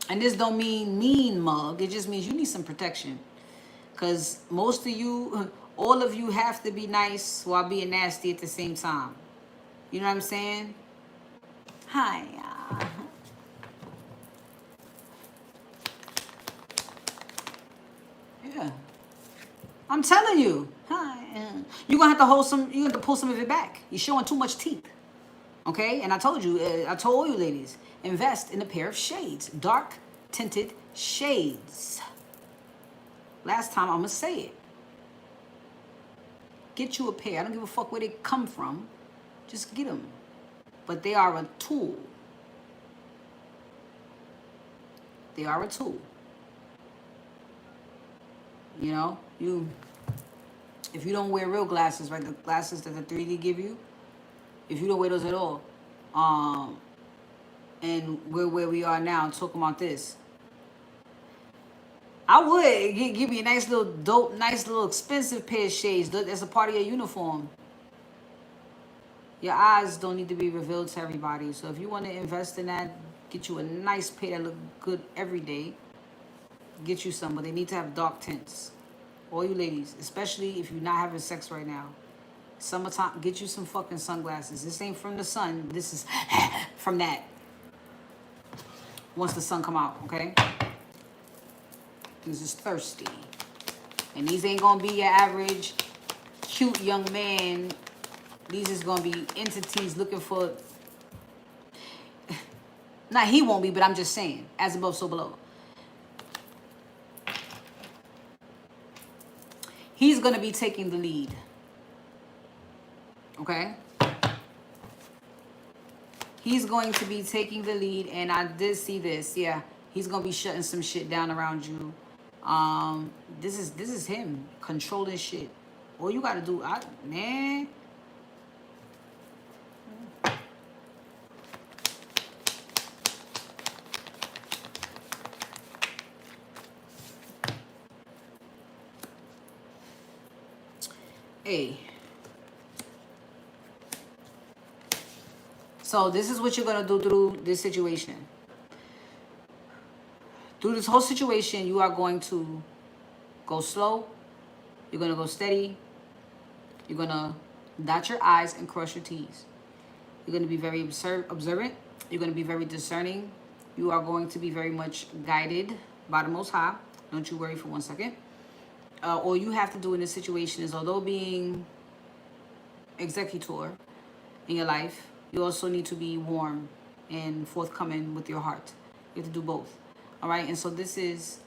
And this don't mean mean mug. It just means you need some protection. Because most of you, all of you have to be nice while being nasty at the same time. You know what I'm saying? Hi. Yeah. I'm telling you. Hi. You're going to have to hold some, you're going to have to pull some of it back. You're showing too much teeth. Okay? And I told you, I told all you ladies, invest in a pair of shades. Dark tinted shades. Last time, I'm going to say it. Get you a pair. I don't give a fuck where they come from. Just get them. But they are a tool. They are a tool. You know, if you don't wear real glasses, right, the glasses that the 3D give you, if you don't wear those at all, and we're where we are now talking about this, I would give me a nice little dope, nice little expensive pair of shades. That's a part of your uniform. Your eyes don't need to be revealed to everybody. So if you want to invest in that, get you a nice pair that look good every day. Get you some, but they need to have dark tints. All you ladies, especially if you're not having sex right now. Summertime, get you some fucking sunglasses. This ain't from the sun. This is from that. Once the sun come out, okay? This is thirsty. And these ain't gonna be your average cute young man. These is gonna be entities looking for... Nah, he won't be, but I'm just saying. As above, so below. He's gonna be taking the lead. Okay? He's going to be taking the lead, and I did see this. Yeah, he's gonna be shutting some shit down around you. This is him controlling shit. All you gotta do, man. Hey. So this is what you're gonna do through this situation. Through this whole situation, you are going to go slow. You're gonna go steady. You're gonna dot your I's and cross your T's. You're gonna be very observant. You're gonna be very discerning. You are going to be very much guided by the Most High. Don't you worry for 1 second. All you have to do in this situation is, although being executor in your life, you also need to be warm and forthcoming with your heart. You have to do both. All right? And so this is,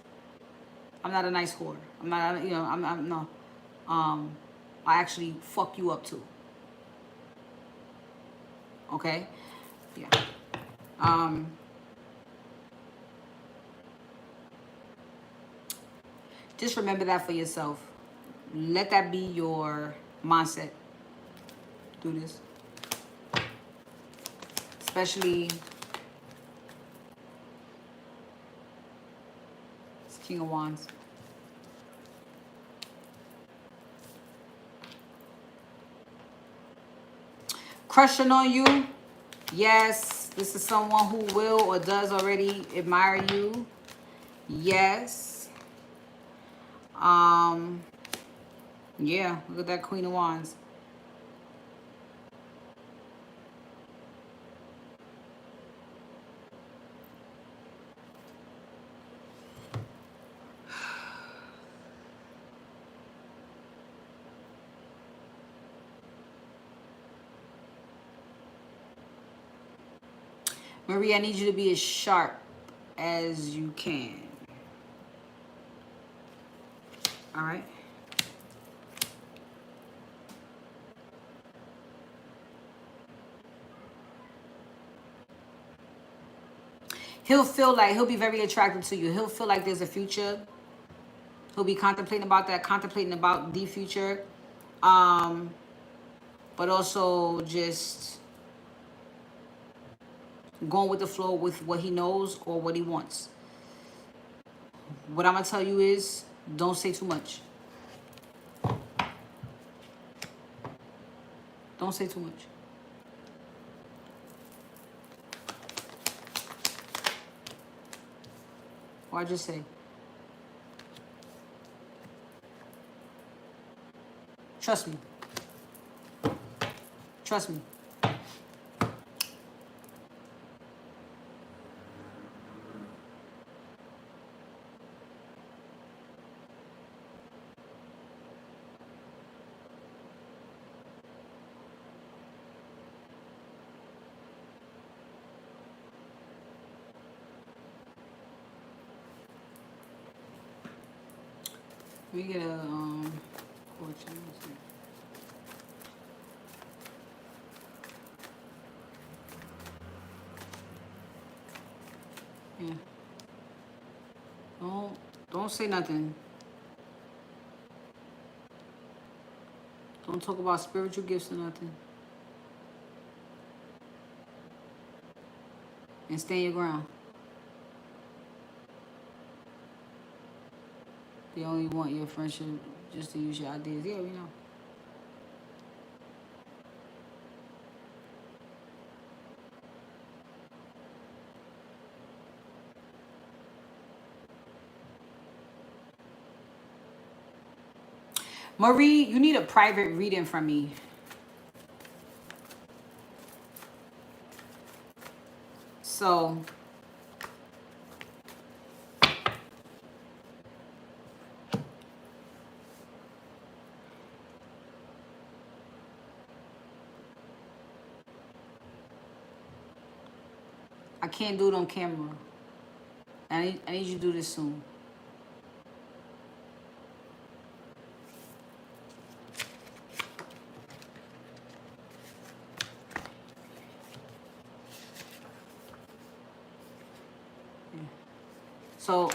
I'm not a nice whore. I'm not, you know, I'm no. I actually fuck you up too. Okay? Yeah. Just remember that for yourself. Let that be your mindset. Do this. Especially, it's King of Wands. Crushing on you. Yes, this is someone who will or does already admire you. Yes. Yeah, look at that Queen of Wands. Marie, I need you to be as sharp as you can. All right? He'll feel like he'll be very attracted to you. He'll feel like there's a future. He'll be contemplating about that, contemplating about the future. But also just going with the flow with what he knows or what he wants. What I'm going to tell you is don't say too much. Don't say too much. Or I just say, trust me. Trust me. We get a fortune. Yeah. Don't say nothing. Don't talk about spiritual gifts or nothing. And stand your ground. They only want your friendship just to use your ideas. Yeah, we know. Marie, you need a private reading from me. So, I can't do it on camera. I need you to do this soon. Yeah. So,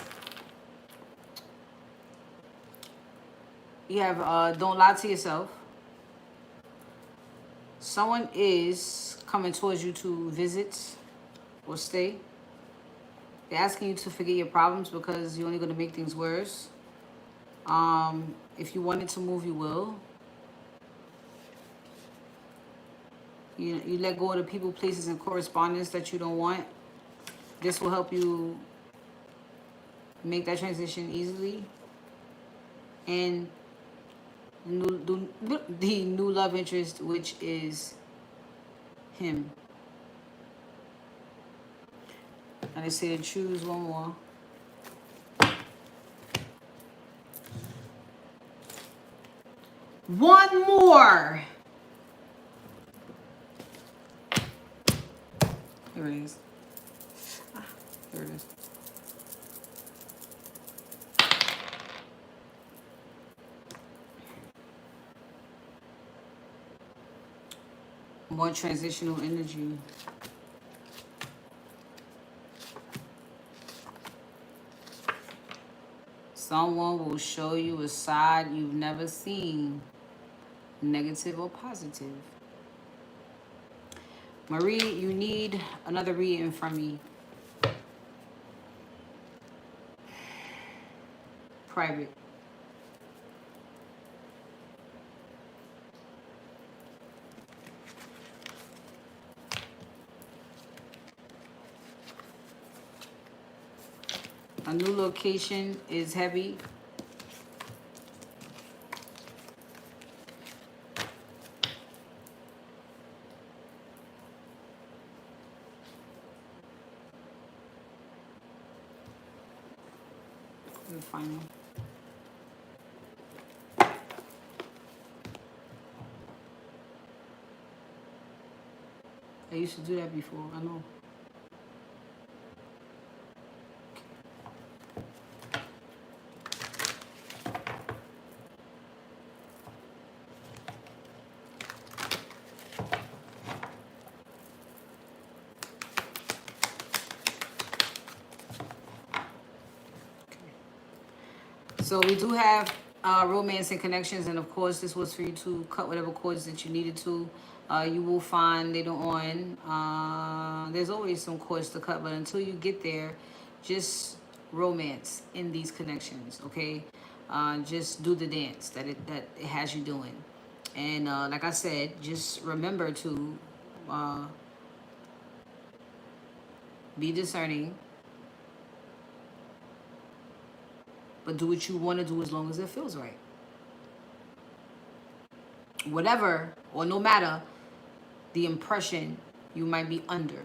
you have don't lie to yourself. Someone is coming towards you to visit or stay. They're asking you to forget your problems because you're only going to make things worse. If you wanted to move, you will. You let go of the people, places, and correspondence that you don't want. This will help you make that transition easily. And the new love interest, which is him. And they say to choose one more. One more. Here it is. Here it is. More transitional energy. Someone will show you a side you've never seen, negative or positive. Marie, you need another reading from me. Private. A new location is heavy. The final. I used to do that before, I know. So we do have romance and connections, and of course this was for you to cut whatever cords that you needed to. You will find later on, there's always some cords to cut, but until you get there, just romance in these connections, okay? Just do the dance that it has you doing. And like I said, just remember to be discerning, but do what you want to do as long as it feels right. Whatever, or no matter the impression you might be under.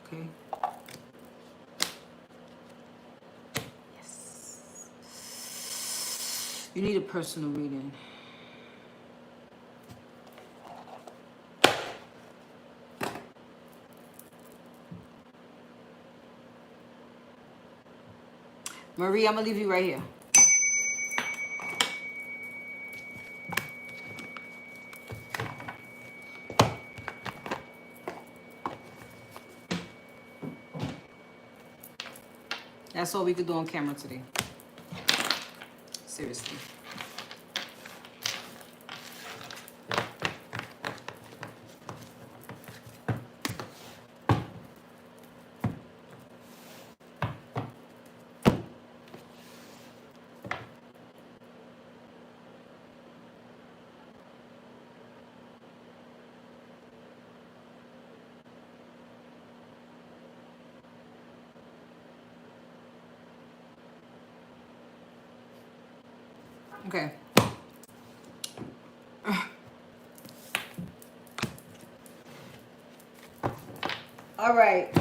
Okay? Yes. You need a personal reading. Marie, I'm going to leave you right here. That's all we could do on camera today. Seriously. Okay. All right.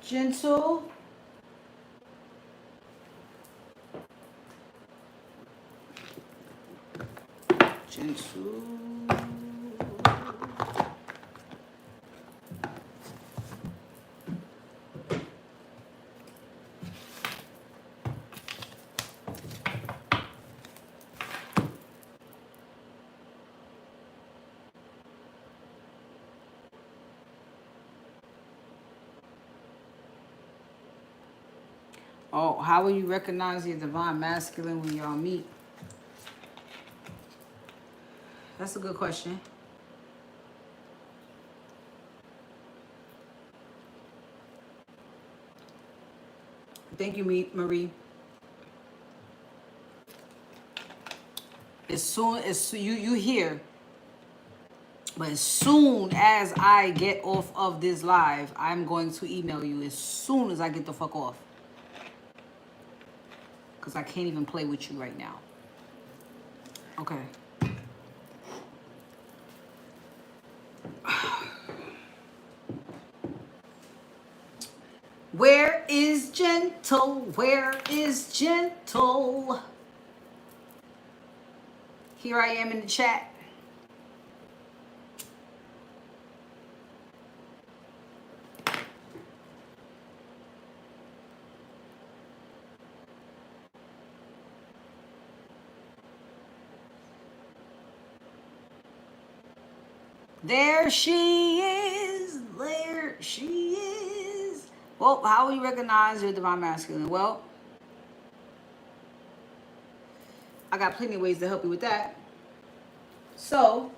Gentle. Gentle. Oh, how will you recognize your divine masculine when y'all meet? That's a good question. Thank you, Marie. As soon as you hear, but as soon as I get off of this live, I'm going to email you as soon as I get the fuck off. Because I can't even play with you right now. Okay. Where is gentle? Where is gentle? Here I am in the chat. There she is. There she is. Well, how will you recognize your divine masculine? Well, I got plenty of ways to help you with that. So,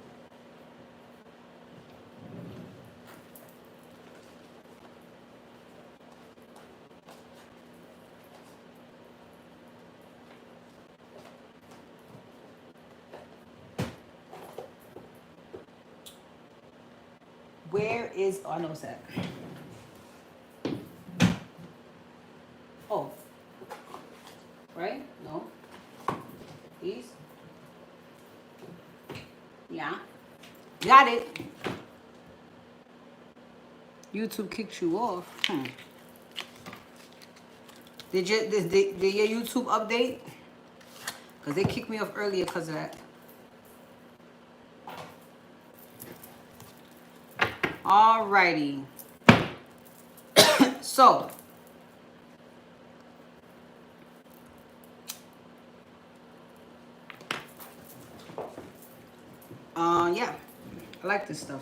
where is, oh, I know what's that. Oh, right? No. These? Yeah. Got it. YouTube kicked you off. Did your YouTube update? Because they kicked me off earlier because of that. Alrighty. So. Yeah. I like this stuff.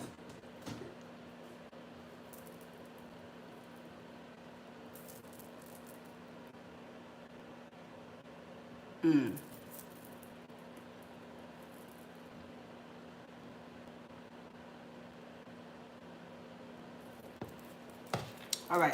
All right.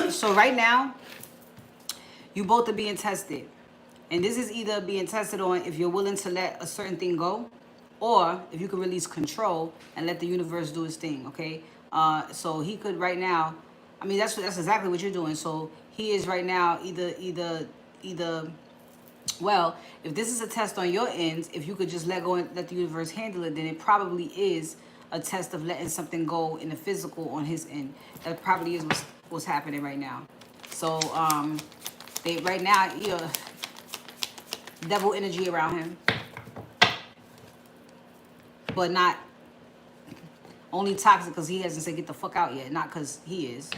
So right now, you both are being tested. And this is either being tested on if you're willing to let a certain thing go, or if you can release control and let the universe do its thing, okay? So he could right now, I mean, that's exactly what you're doing. So he is right now either, well, if this is a test on your end, if you could just let go and let the universe handle it, then it probably is a test of letting something go in the physical on his end. That probably is what's happening right now. So they right now, you know, devil energy around him, but not only toxic because he hasn't said get the fuck out yet, not because he is.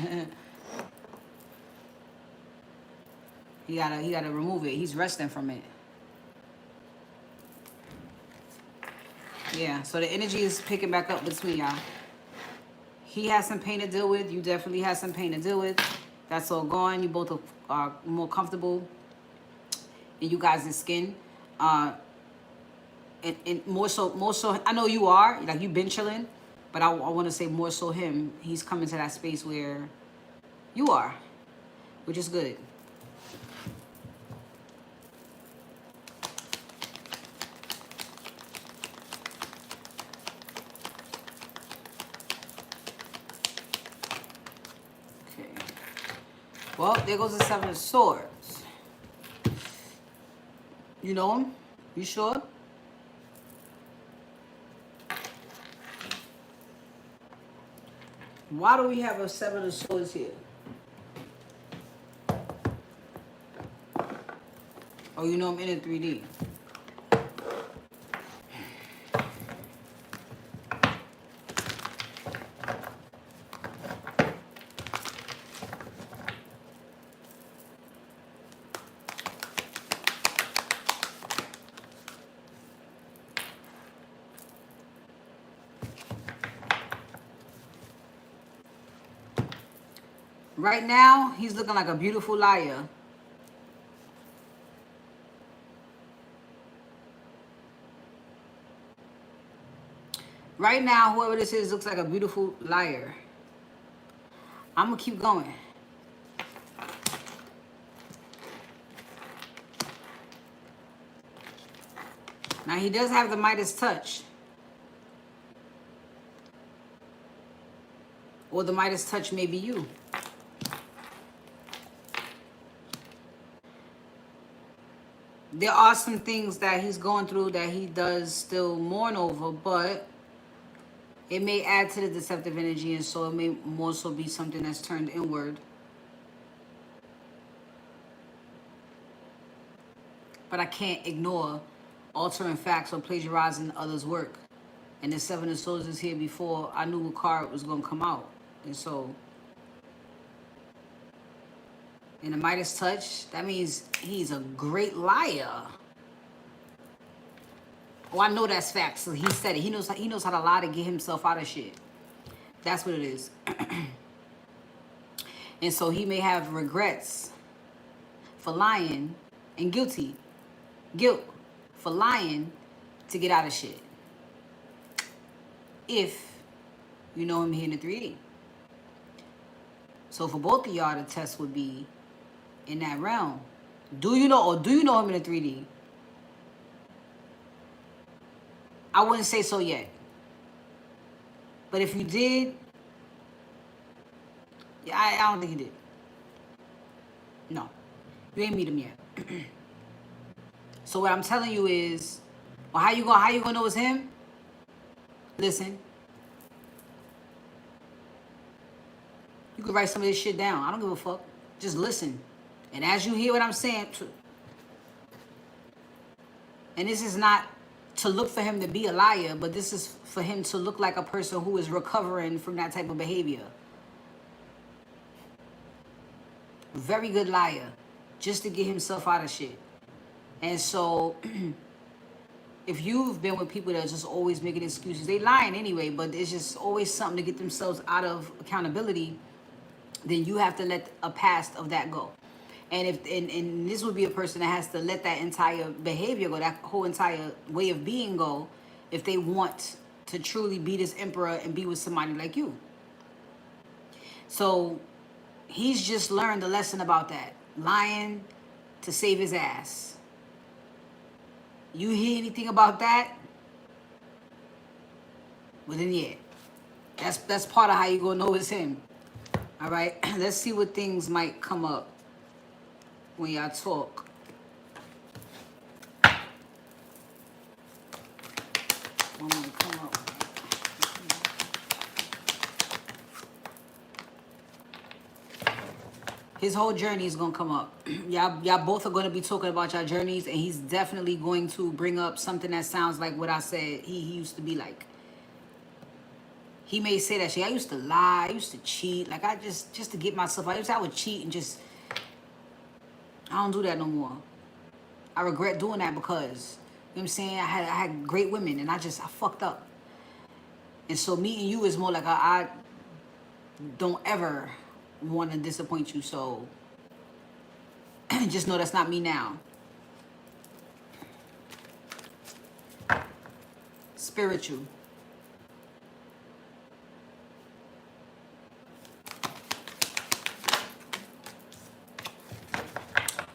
he gotta remove it. He's resting from it. Yeah, so the energy is picking back up between y'all. He has some pain to deal with. You definitely have some pain to deal with. That's all gone. You both are more comfortable in you guys' skin. And more so, I know you are. Like, you've been chilling. But I want to say more so him. He's coming to that space where you are, which is good. Well, there goes the Seven of Swords. You know him? You sure? Why do we have a Seven of Swords here? Oh, you know I'm in 3D. Right now, he's looking like a beautiful liar. Right now, whoever this is looks like a beautiful liar. I'm going to keep going. Now, he does have the Midas touch. Or the Midas touch may be you. There are some things that he's going through that he does still mourn over, but it may add to the deceptive energy, and so it may more so be something that's turned inward. but I can't ignore altering facts or plagiarizing others' work. And the Seven of Swords is here before I knew what card was going to come out. And so, in the Midas touch, that means he's a great liar. Oh, I know that's facts. So he said it. He knows how to lie to get himself out of shit. That's what it is. And so he may have regrets for lying and guilt for lying to get out of shit. If you know him here in the 3D. So for both of y'all, the test would be in that realm. Do you know him in the 3D? I wouldn't say so yet. But if you did, yeah, I don't think you did. No, you ain't meet him yet. So what I'm telling you is, well, how you gonna know it's him? Listen, you could write some of this shit down. I don't give a fuck. Just listen, and as you hear what I'm saying, and this is not to look for him to be a liar, but this is for him to look like a person who is recovering from that type of behavior. Very good liar, just to get himself out of shit. And so, if you've been with people that are just always making excuses, they lying anyway, but it's just always something to get themselves out of accountability, then you have to let a past of that go. And and this would be a person that has to let that entire behavior go, that whole entire way of being go, if they want to truly be this emperor and be with somebody like you. So he's just learned a lesson about that. Lying to save his ass. You hear anything about that? Well then yeah. That's part of how you gonna know it's him. Alright? Let's see what things might come up when y'all talk. One more come up. His whole journey is gonna come up. Y'all both are gonna be talking about y'all journeys, and he's definitely going to bring up something that sounds like what I said he used to be like. He may say that shit. I used to lie, I used to cheat, like I just to get myself out. I would cheat and just, I don't do that no more. I regret doing that because, you know what I'm saying, I had great women and I fucked up. And so meeting you is more like I don't ever want to disappoint you, so just know that's not me now. Spiritual.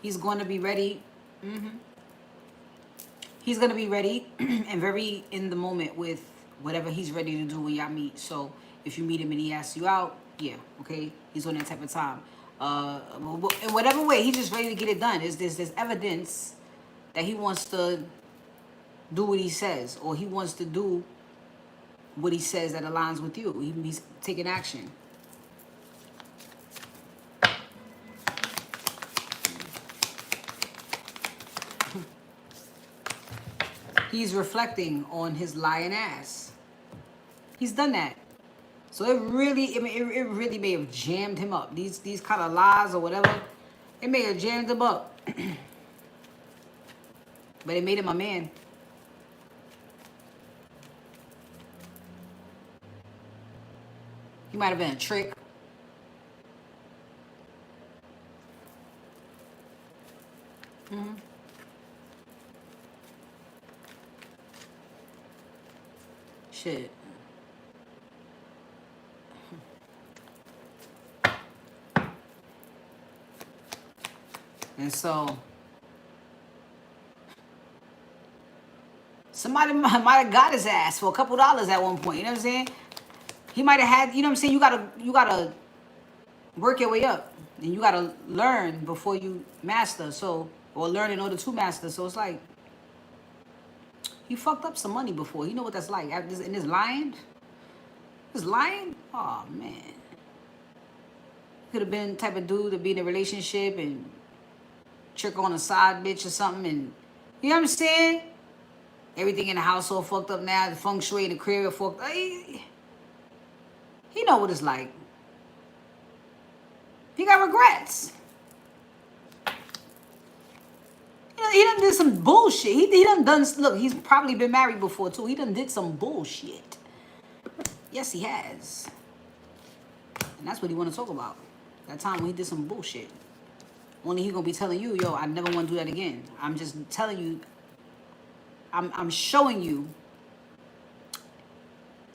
He's going to be ready. He's going to be ready and very in the moment with whatever he's ready to do when y'all meet. So if you meet him and he asks you out, yeah, okay, he's on that type of time. In whatever way, he's just ready to get it done. There's evidence that he wants to do what he says, or he wants to do what he says that aligns with you. He's taking action. He's reflecting on his lying ass. He's done that. So it really may have jammed him up. These kind of lies or whatever, it may have jammed him up. But it made him a man. He might have been a trick. Shit. And so somebody might have got his ass for a couple dollars at one point. You know what I'm saying? He might have had, you know what I'm saying? You gotta work your way up. And you gotta learn before you master. So, or learn in order to master. So it's like, he fucked up some money before. You know what that's like. And this lying? This lying? Oh, man. Could have been the type of dude to be in a relationship and trick on a side bitch or something and You understand? Everything in the household fucked up now. The feng shui in the crib fucked up. He know what it's like. He got regrets. He done did some bullshit. He done, look, he's probably been married before too. He done did some bullshit. Yes, he has. And that's what he want to talk about. That time when he did some bullshit. Only he gonna be telling you, yo, I never want to do that again. I'm just telling you, I'm showing you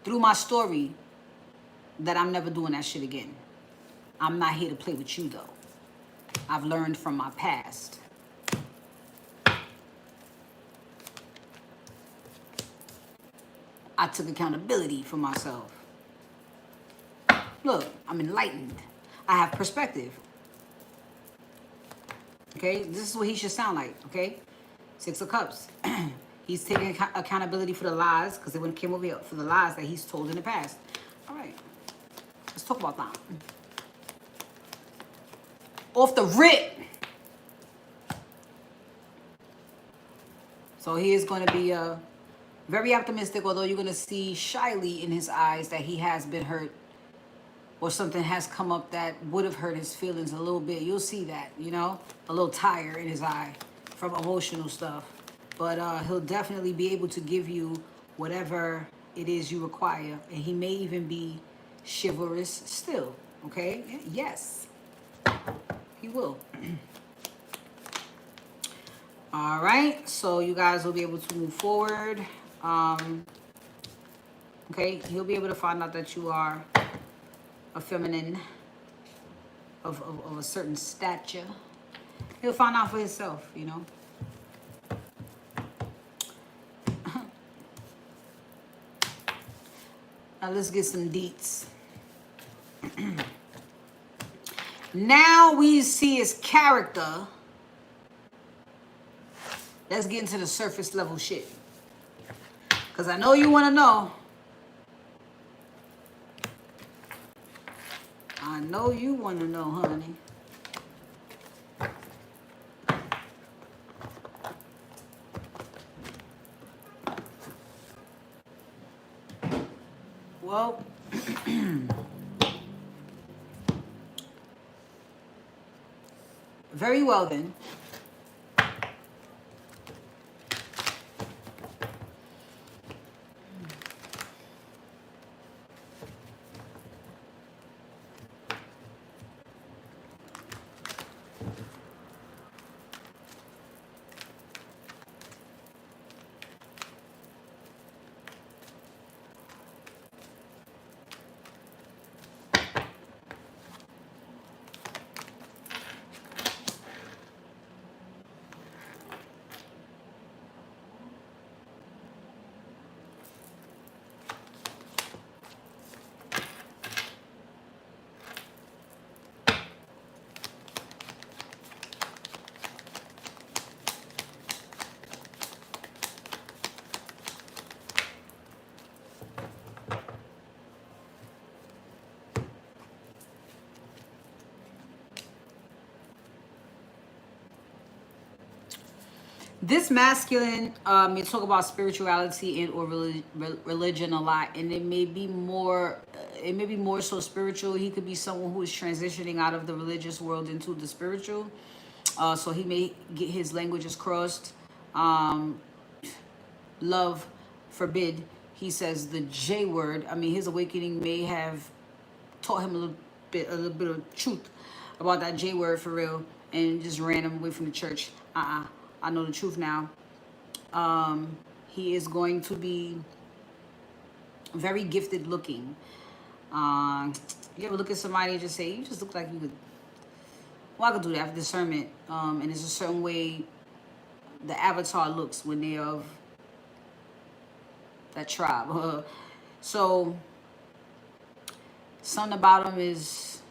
through my story that I'm never doing that shit again. I'm not here to play with you though. I've learned from my past. I took accountability for myself. Look, I'm enlightened. I have perspective. Okay, this is what he should sound like, okay? 6 of Cups. He's taking accountability for the lies, because they wouldn't came over here, for the lies that he's told in the past. All right, let's talk about that. Off the rip. So he is going to be very optimistic, although you're going to see shyly in his eyes that he has been hurt, or something has come up that would have hurt his feelings a little bit. You'll see that, you know, a little tire in his eye from emotional stuff. But he'll definitely be able to give you whatever it is you require. And he may even be chivalrous still, okay? Yes, he will. All right, so you guys will be able to move forward. Okay, he'll be able to find out that you are a feminine of a certain stature. He'll find out for himself, you know. Now let's get some deets. Now we see his character. Let's get into the surface level shit. Because I know you want to know. I know you want to know, honey. Well, very well then. This masculine, you talk about spirituality and or religion a lot, and it may be more so spiritual. He could be someone who is transitioning out of the religious world into the spiritual. So he may get his languages crossed. Love forbid. He says the J word. I mean, his awakening may have taught him a little bit of truth about that J word for real, and just ran him away from the church. I know the truth now. He is going to be very gifted looking. You ever look at somebody and just say, you just look like you could, well, I could do that, discernment. And there's a certain way the avatar looks when they're of that tribe. So something about him is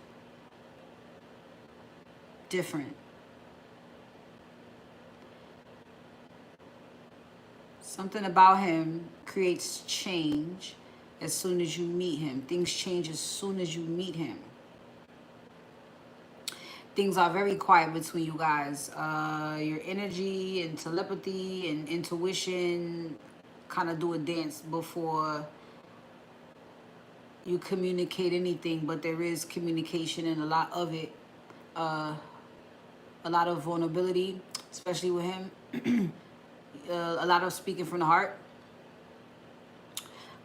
different. Something about him creates change as soon as you meet him. Things change as soon as you meet him. things are very quiet between you guys. Your energy and telepathy and intuition kind of do a dance before you communicate anything, but there is communication and a lot of it. A lot of vulnerability, especially with him. A lot of speaking from the heart.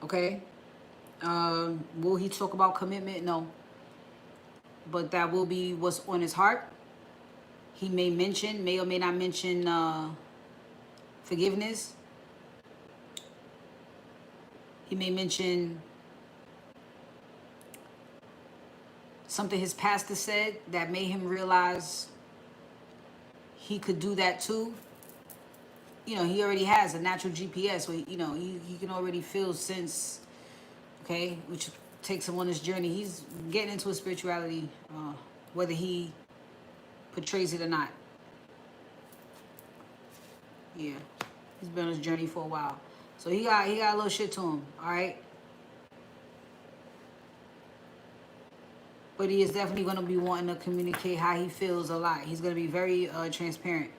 Okay. Will he talk about commitment? No. But that will be what's on his heart. He may or may not mention forgiveness. He may mention something his pastor said that made him realize he could do that too. You know, he already has a natural GPS, so you know, he can already feel sense, okay, which takes him on this journey. He's getting into his spirituality, whether he portrays it or not. Yeah, he's been on his journey for a while, so he got a little shit to him, all right. But he is definitely going to be wanting to communicate how he feels a lot. He's going to be very transparent.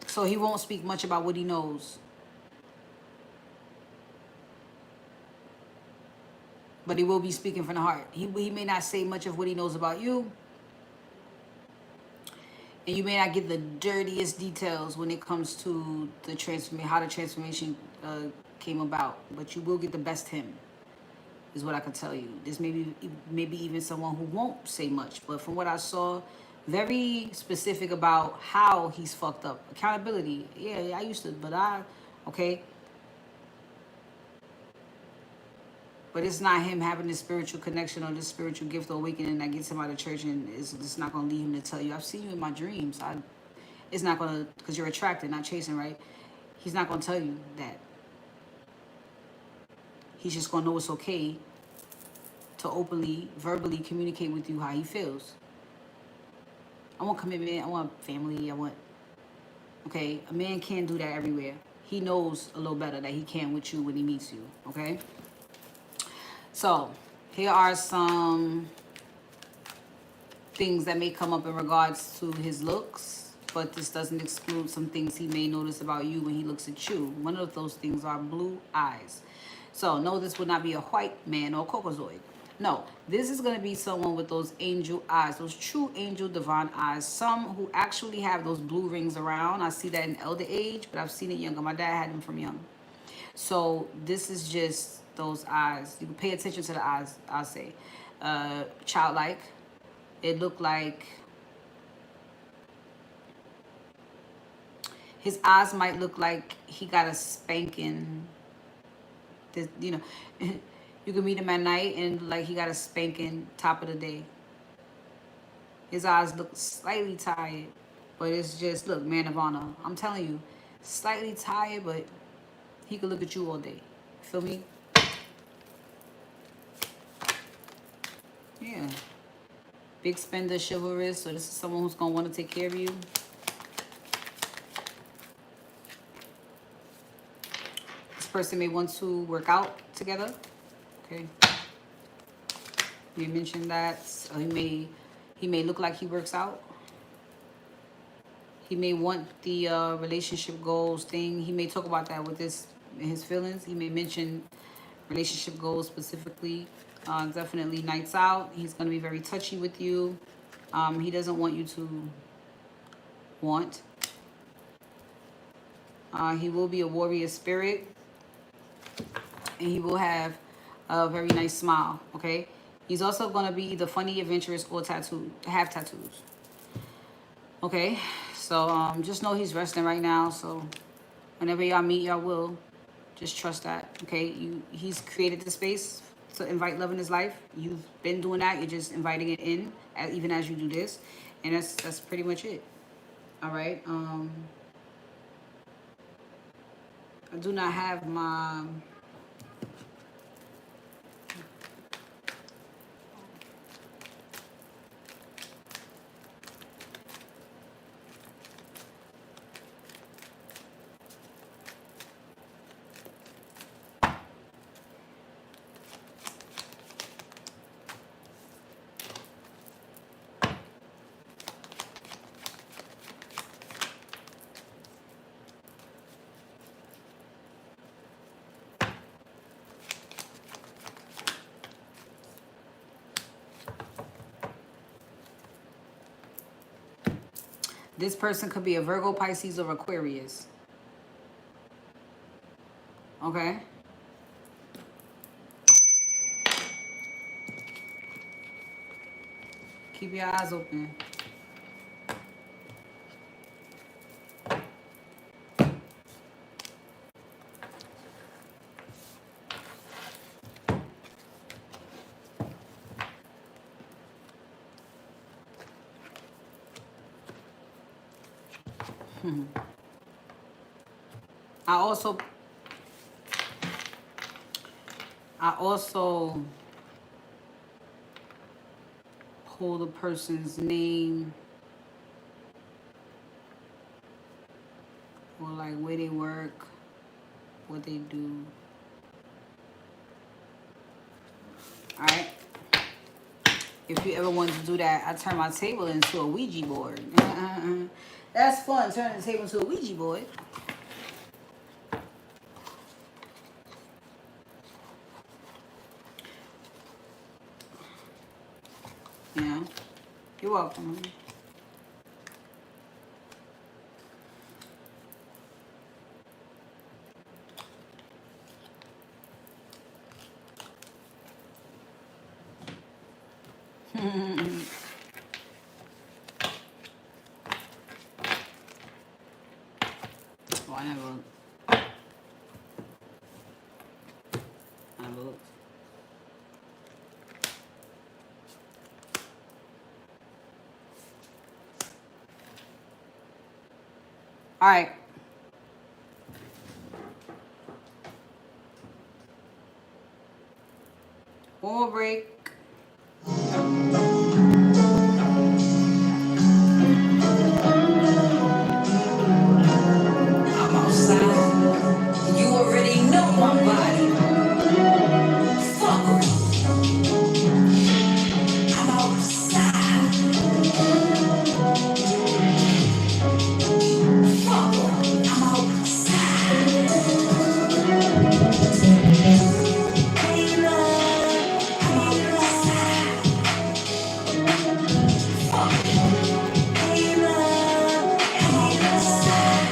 So he won't speak much about what he knows. But he will be speaking from the heart. He may not say much of what he knows about you. And you may not get the dirtiest details when it comes to the transformation, how the transformation came about. But you will get the best him, is what I can tell you. There's maybe even someone who won't say much. But from what I saw, very specific about how he's fucked up. Accountability. Yeah, I used to, but okay. But it's not him having this spiritual connection or this spiritual gift or awakening that gets him out of church, and it's not going to lead him to tell you, I've seen you in my dreams. It's not going to, because you're attracted, not chasing, right? He's not going to tell you that. He's just going to know it's okay to openly, verbally communicate with you how he feels. I want commitment. I want family. Okay, a man can't do that everywhere. He knows a little better that he can with you when he meets you, okay? So, here are some things that may come up in regards to his looks, but this doesn't exclude some things he may notice about you when he looks at you. One of those things are blue eyes. So, no, this would not be a white man or Caucasoid. No, this is going to be someone with those angel eyes, those true angel divine eyes. Some who actually have those blue rings around. I see that in elder age, but I've seen it younger. My dad had them from young. So this is just those eyes. You can pay attention to the eyes, I'll say. Childlike. It looked like his eyes might look like he got a spanking. You know, you can meet him at night and like he got a spanking top of the day. His eyes look slightly tired, but it's just, look, man of honor. I'm telling you, slightly tired, but he could look at you all day. Feel me? Yeah. Big spender, chivalrous. So this is someone who's going to want to take care of you. This person may want to work out together. Okay. You mentioned that. He may look like he works out. He may want the relationship goals thing. He may talk about that with his feelings. He may mention relationship goals specifically. Definitely nights out. He's going to be very touchy with you. He doesn't want you to want. He will be a warrior spirit. And he will have a very nice smile. Okay. He's also going to be either funny, adventurous, or have tattoos. Okay. So just know he's resting right now. So whenever y'all meet, y'all will. Just trust that. Okay. He's created the space to invite love in his life. You've been doing that. You're just inviting it in, even as you do this. And that's pretty much it. All right. I do not have my... This person could be a Virgo, Pisces, or Aquarius. Okay? Keep your eyes open. I also pull the person's name or like where they work, what they do. Alright? If you ever wanted to do that, I turn my table into a Ouija board. That's fun, turning the table into a Ouija board. Yeah. You're welcome. Oh, I never looked. All right. One more break. I'm outside. You already know my body. Fuck 'em. I'm outside. Fuck 'em. I'm outside. Hey, love. I'm outside. Fuck 'em. Hey, love. I'm outside.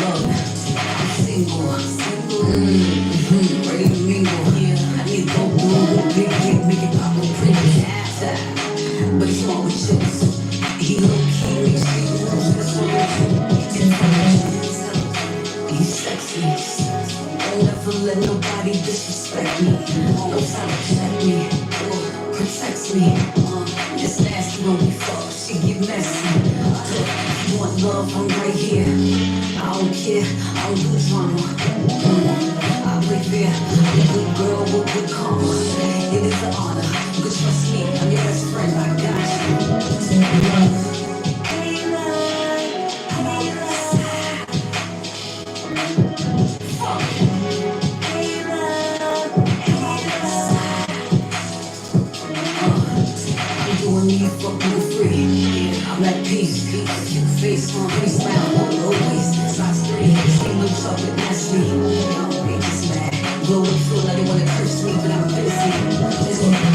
Look, I'm single. Ready to mingle. Yeah, I need to go big, make it pop and pretty. But he's small with chips. He low-key makes me moves in the soul. He's sexy. Don't ever let nobody disrespect me. No time to check me. Protects me. It's nasty when we fuck. She get messy. You want love? I'm right here. I don't care. I don't do drama. I live here. I'm a good girl with good karma. It is an honor. You can trust me. I'm your best friend. I got you. Hey, love. I'm outside. Fuck. Hey, love. I'm outside. I'm doing me fucking free. I'm at peace. Cute face, pretty smile, always. Size 3, ain't no chocolate, that's me. They just mad. Blow up, feel like they wanna curse me, but I'm busy.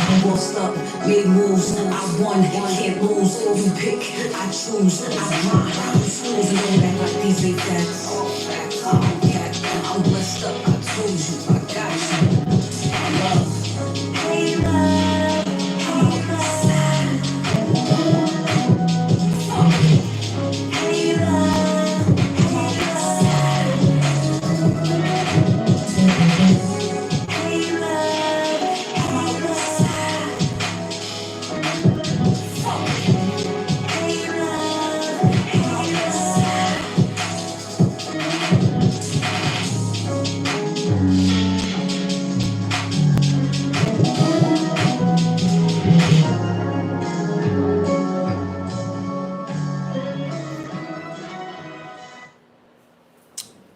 I'm bossed up, made moves. I won, can't lose. You pick, I choose. I grind, I refuse. And don't act like these ain't facts. All facts, I don't cat. I'm blessed up, I told you, I got you. I love. Hey, love, I'm outside. Fuck. Hey, love, I'm outside. Hey, love, I'm outside. Fuck. Hey, love, I'm outside.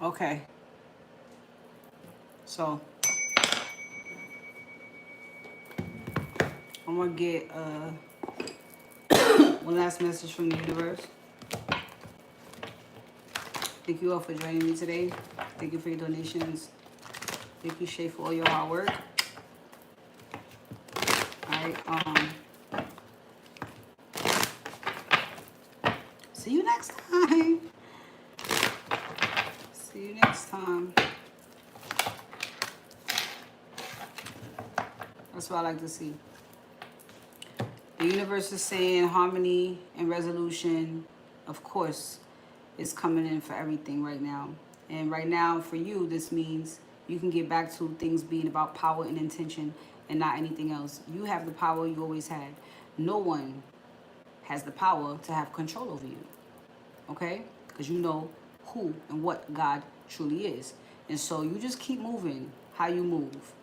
Okay. So I'm gonna get one last message from the universe. Thank you all for joining me today. Thank you for your donations. Thank you, Shay, for all your hard work. Alright, time. See you next time. That's what I like to see. The universe is saying harmony and resolution, of course, is coming in for everything right now. And right now, for you, this means you can get back to things being about power and intention and not anything else. You have the power you always had. No one has the power to have control over you, okay? Because you know who and what God truly is. And so you just keep moving how you move.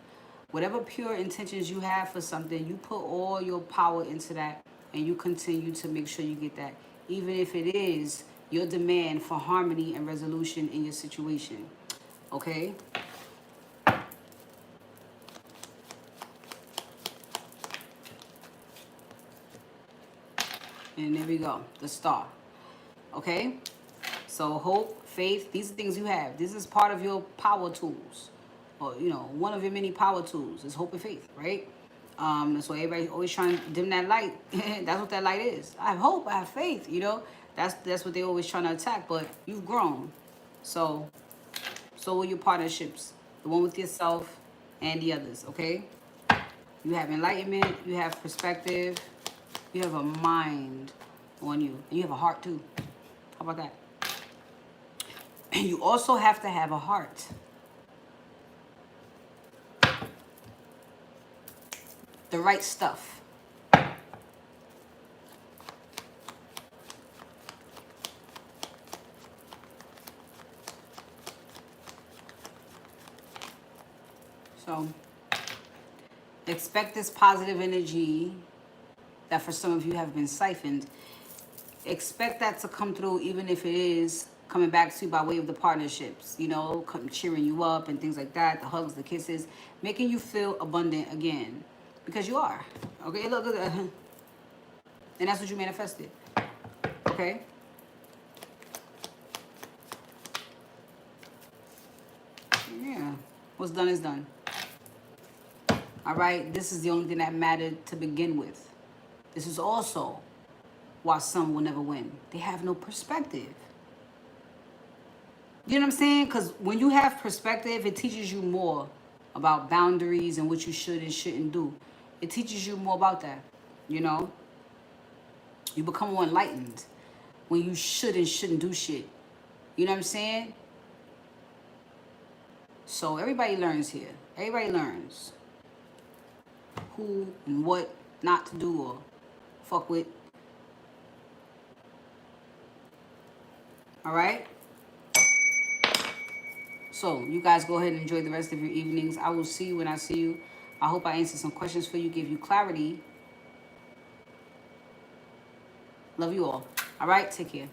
Whatever pure intentions you have for something, you put all your power into that and you continue to make sure you get that. Even if it is your demand for harmony and resolution in your situation, okay? And there we go, the star, okay? So hope, faith, these are things you have. This is part of your power tools. Or, you know, one of your many power tools is hope and faith, right? That's why everybody's always trying to dim that light. That's what that light is. I have hope, I have faith, you know? That's what they're always trying to attack, but you've grown. So will your partnerships. The one with yourself and the others, okay? You have enlightenment, you have perspective, you have a mind on you, and you have a heart too. How about that? And you also have to have a heart. The right stuff. So expect this positive energy that for some of you have been siphoned. Expect that to come through, even if it is coming back to you by way of the partnerships, you know, cheering you up and things like that, the hugs, the kisses, making you feel abundant again. Because you are. Okay, look at that. And that's what you manifested. Okay? Yeah. What's done is done. All right? This is the only thing that mattered to begin with. This is also why some will never win. They have no perspective. You know what I'm saying? Because when you have perspective, it teaches you more about boundaries and what you should and shouldn't do. It teaches you more about that, you know? You become more enlightened when you should and shouldn't do shit. You know what I'm saying? So everybody learns here. Everybody learns who and what not to do or fuck with. All right? So you guys go ahead and enjoy the rest of your evenings. I will see you when I see you. I hope I answered some questions for you, give you clarity. Love you all. All right, take care.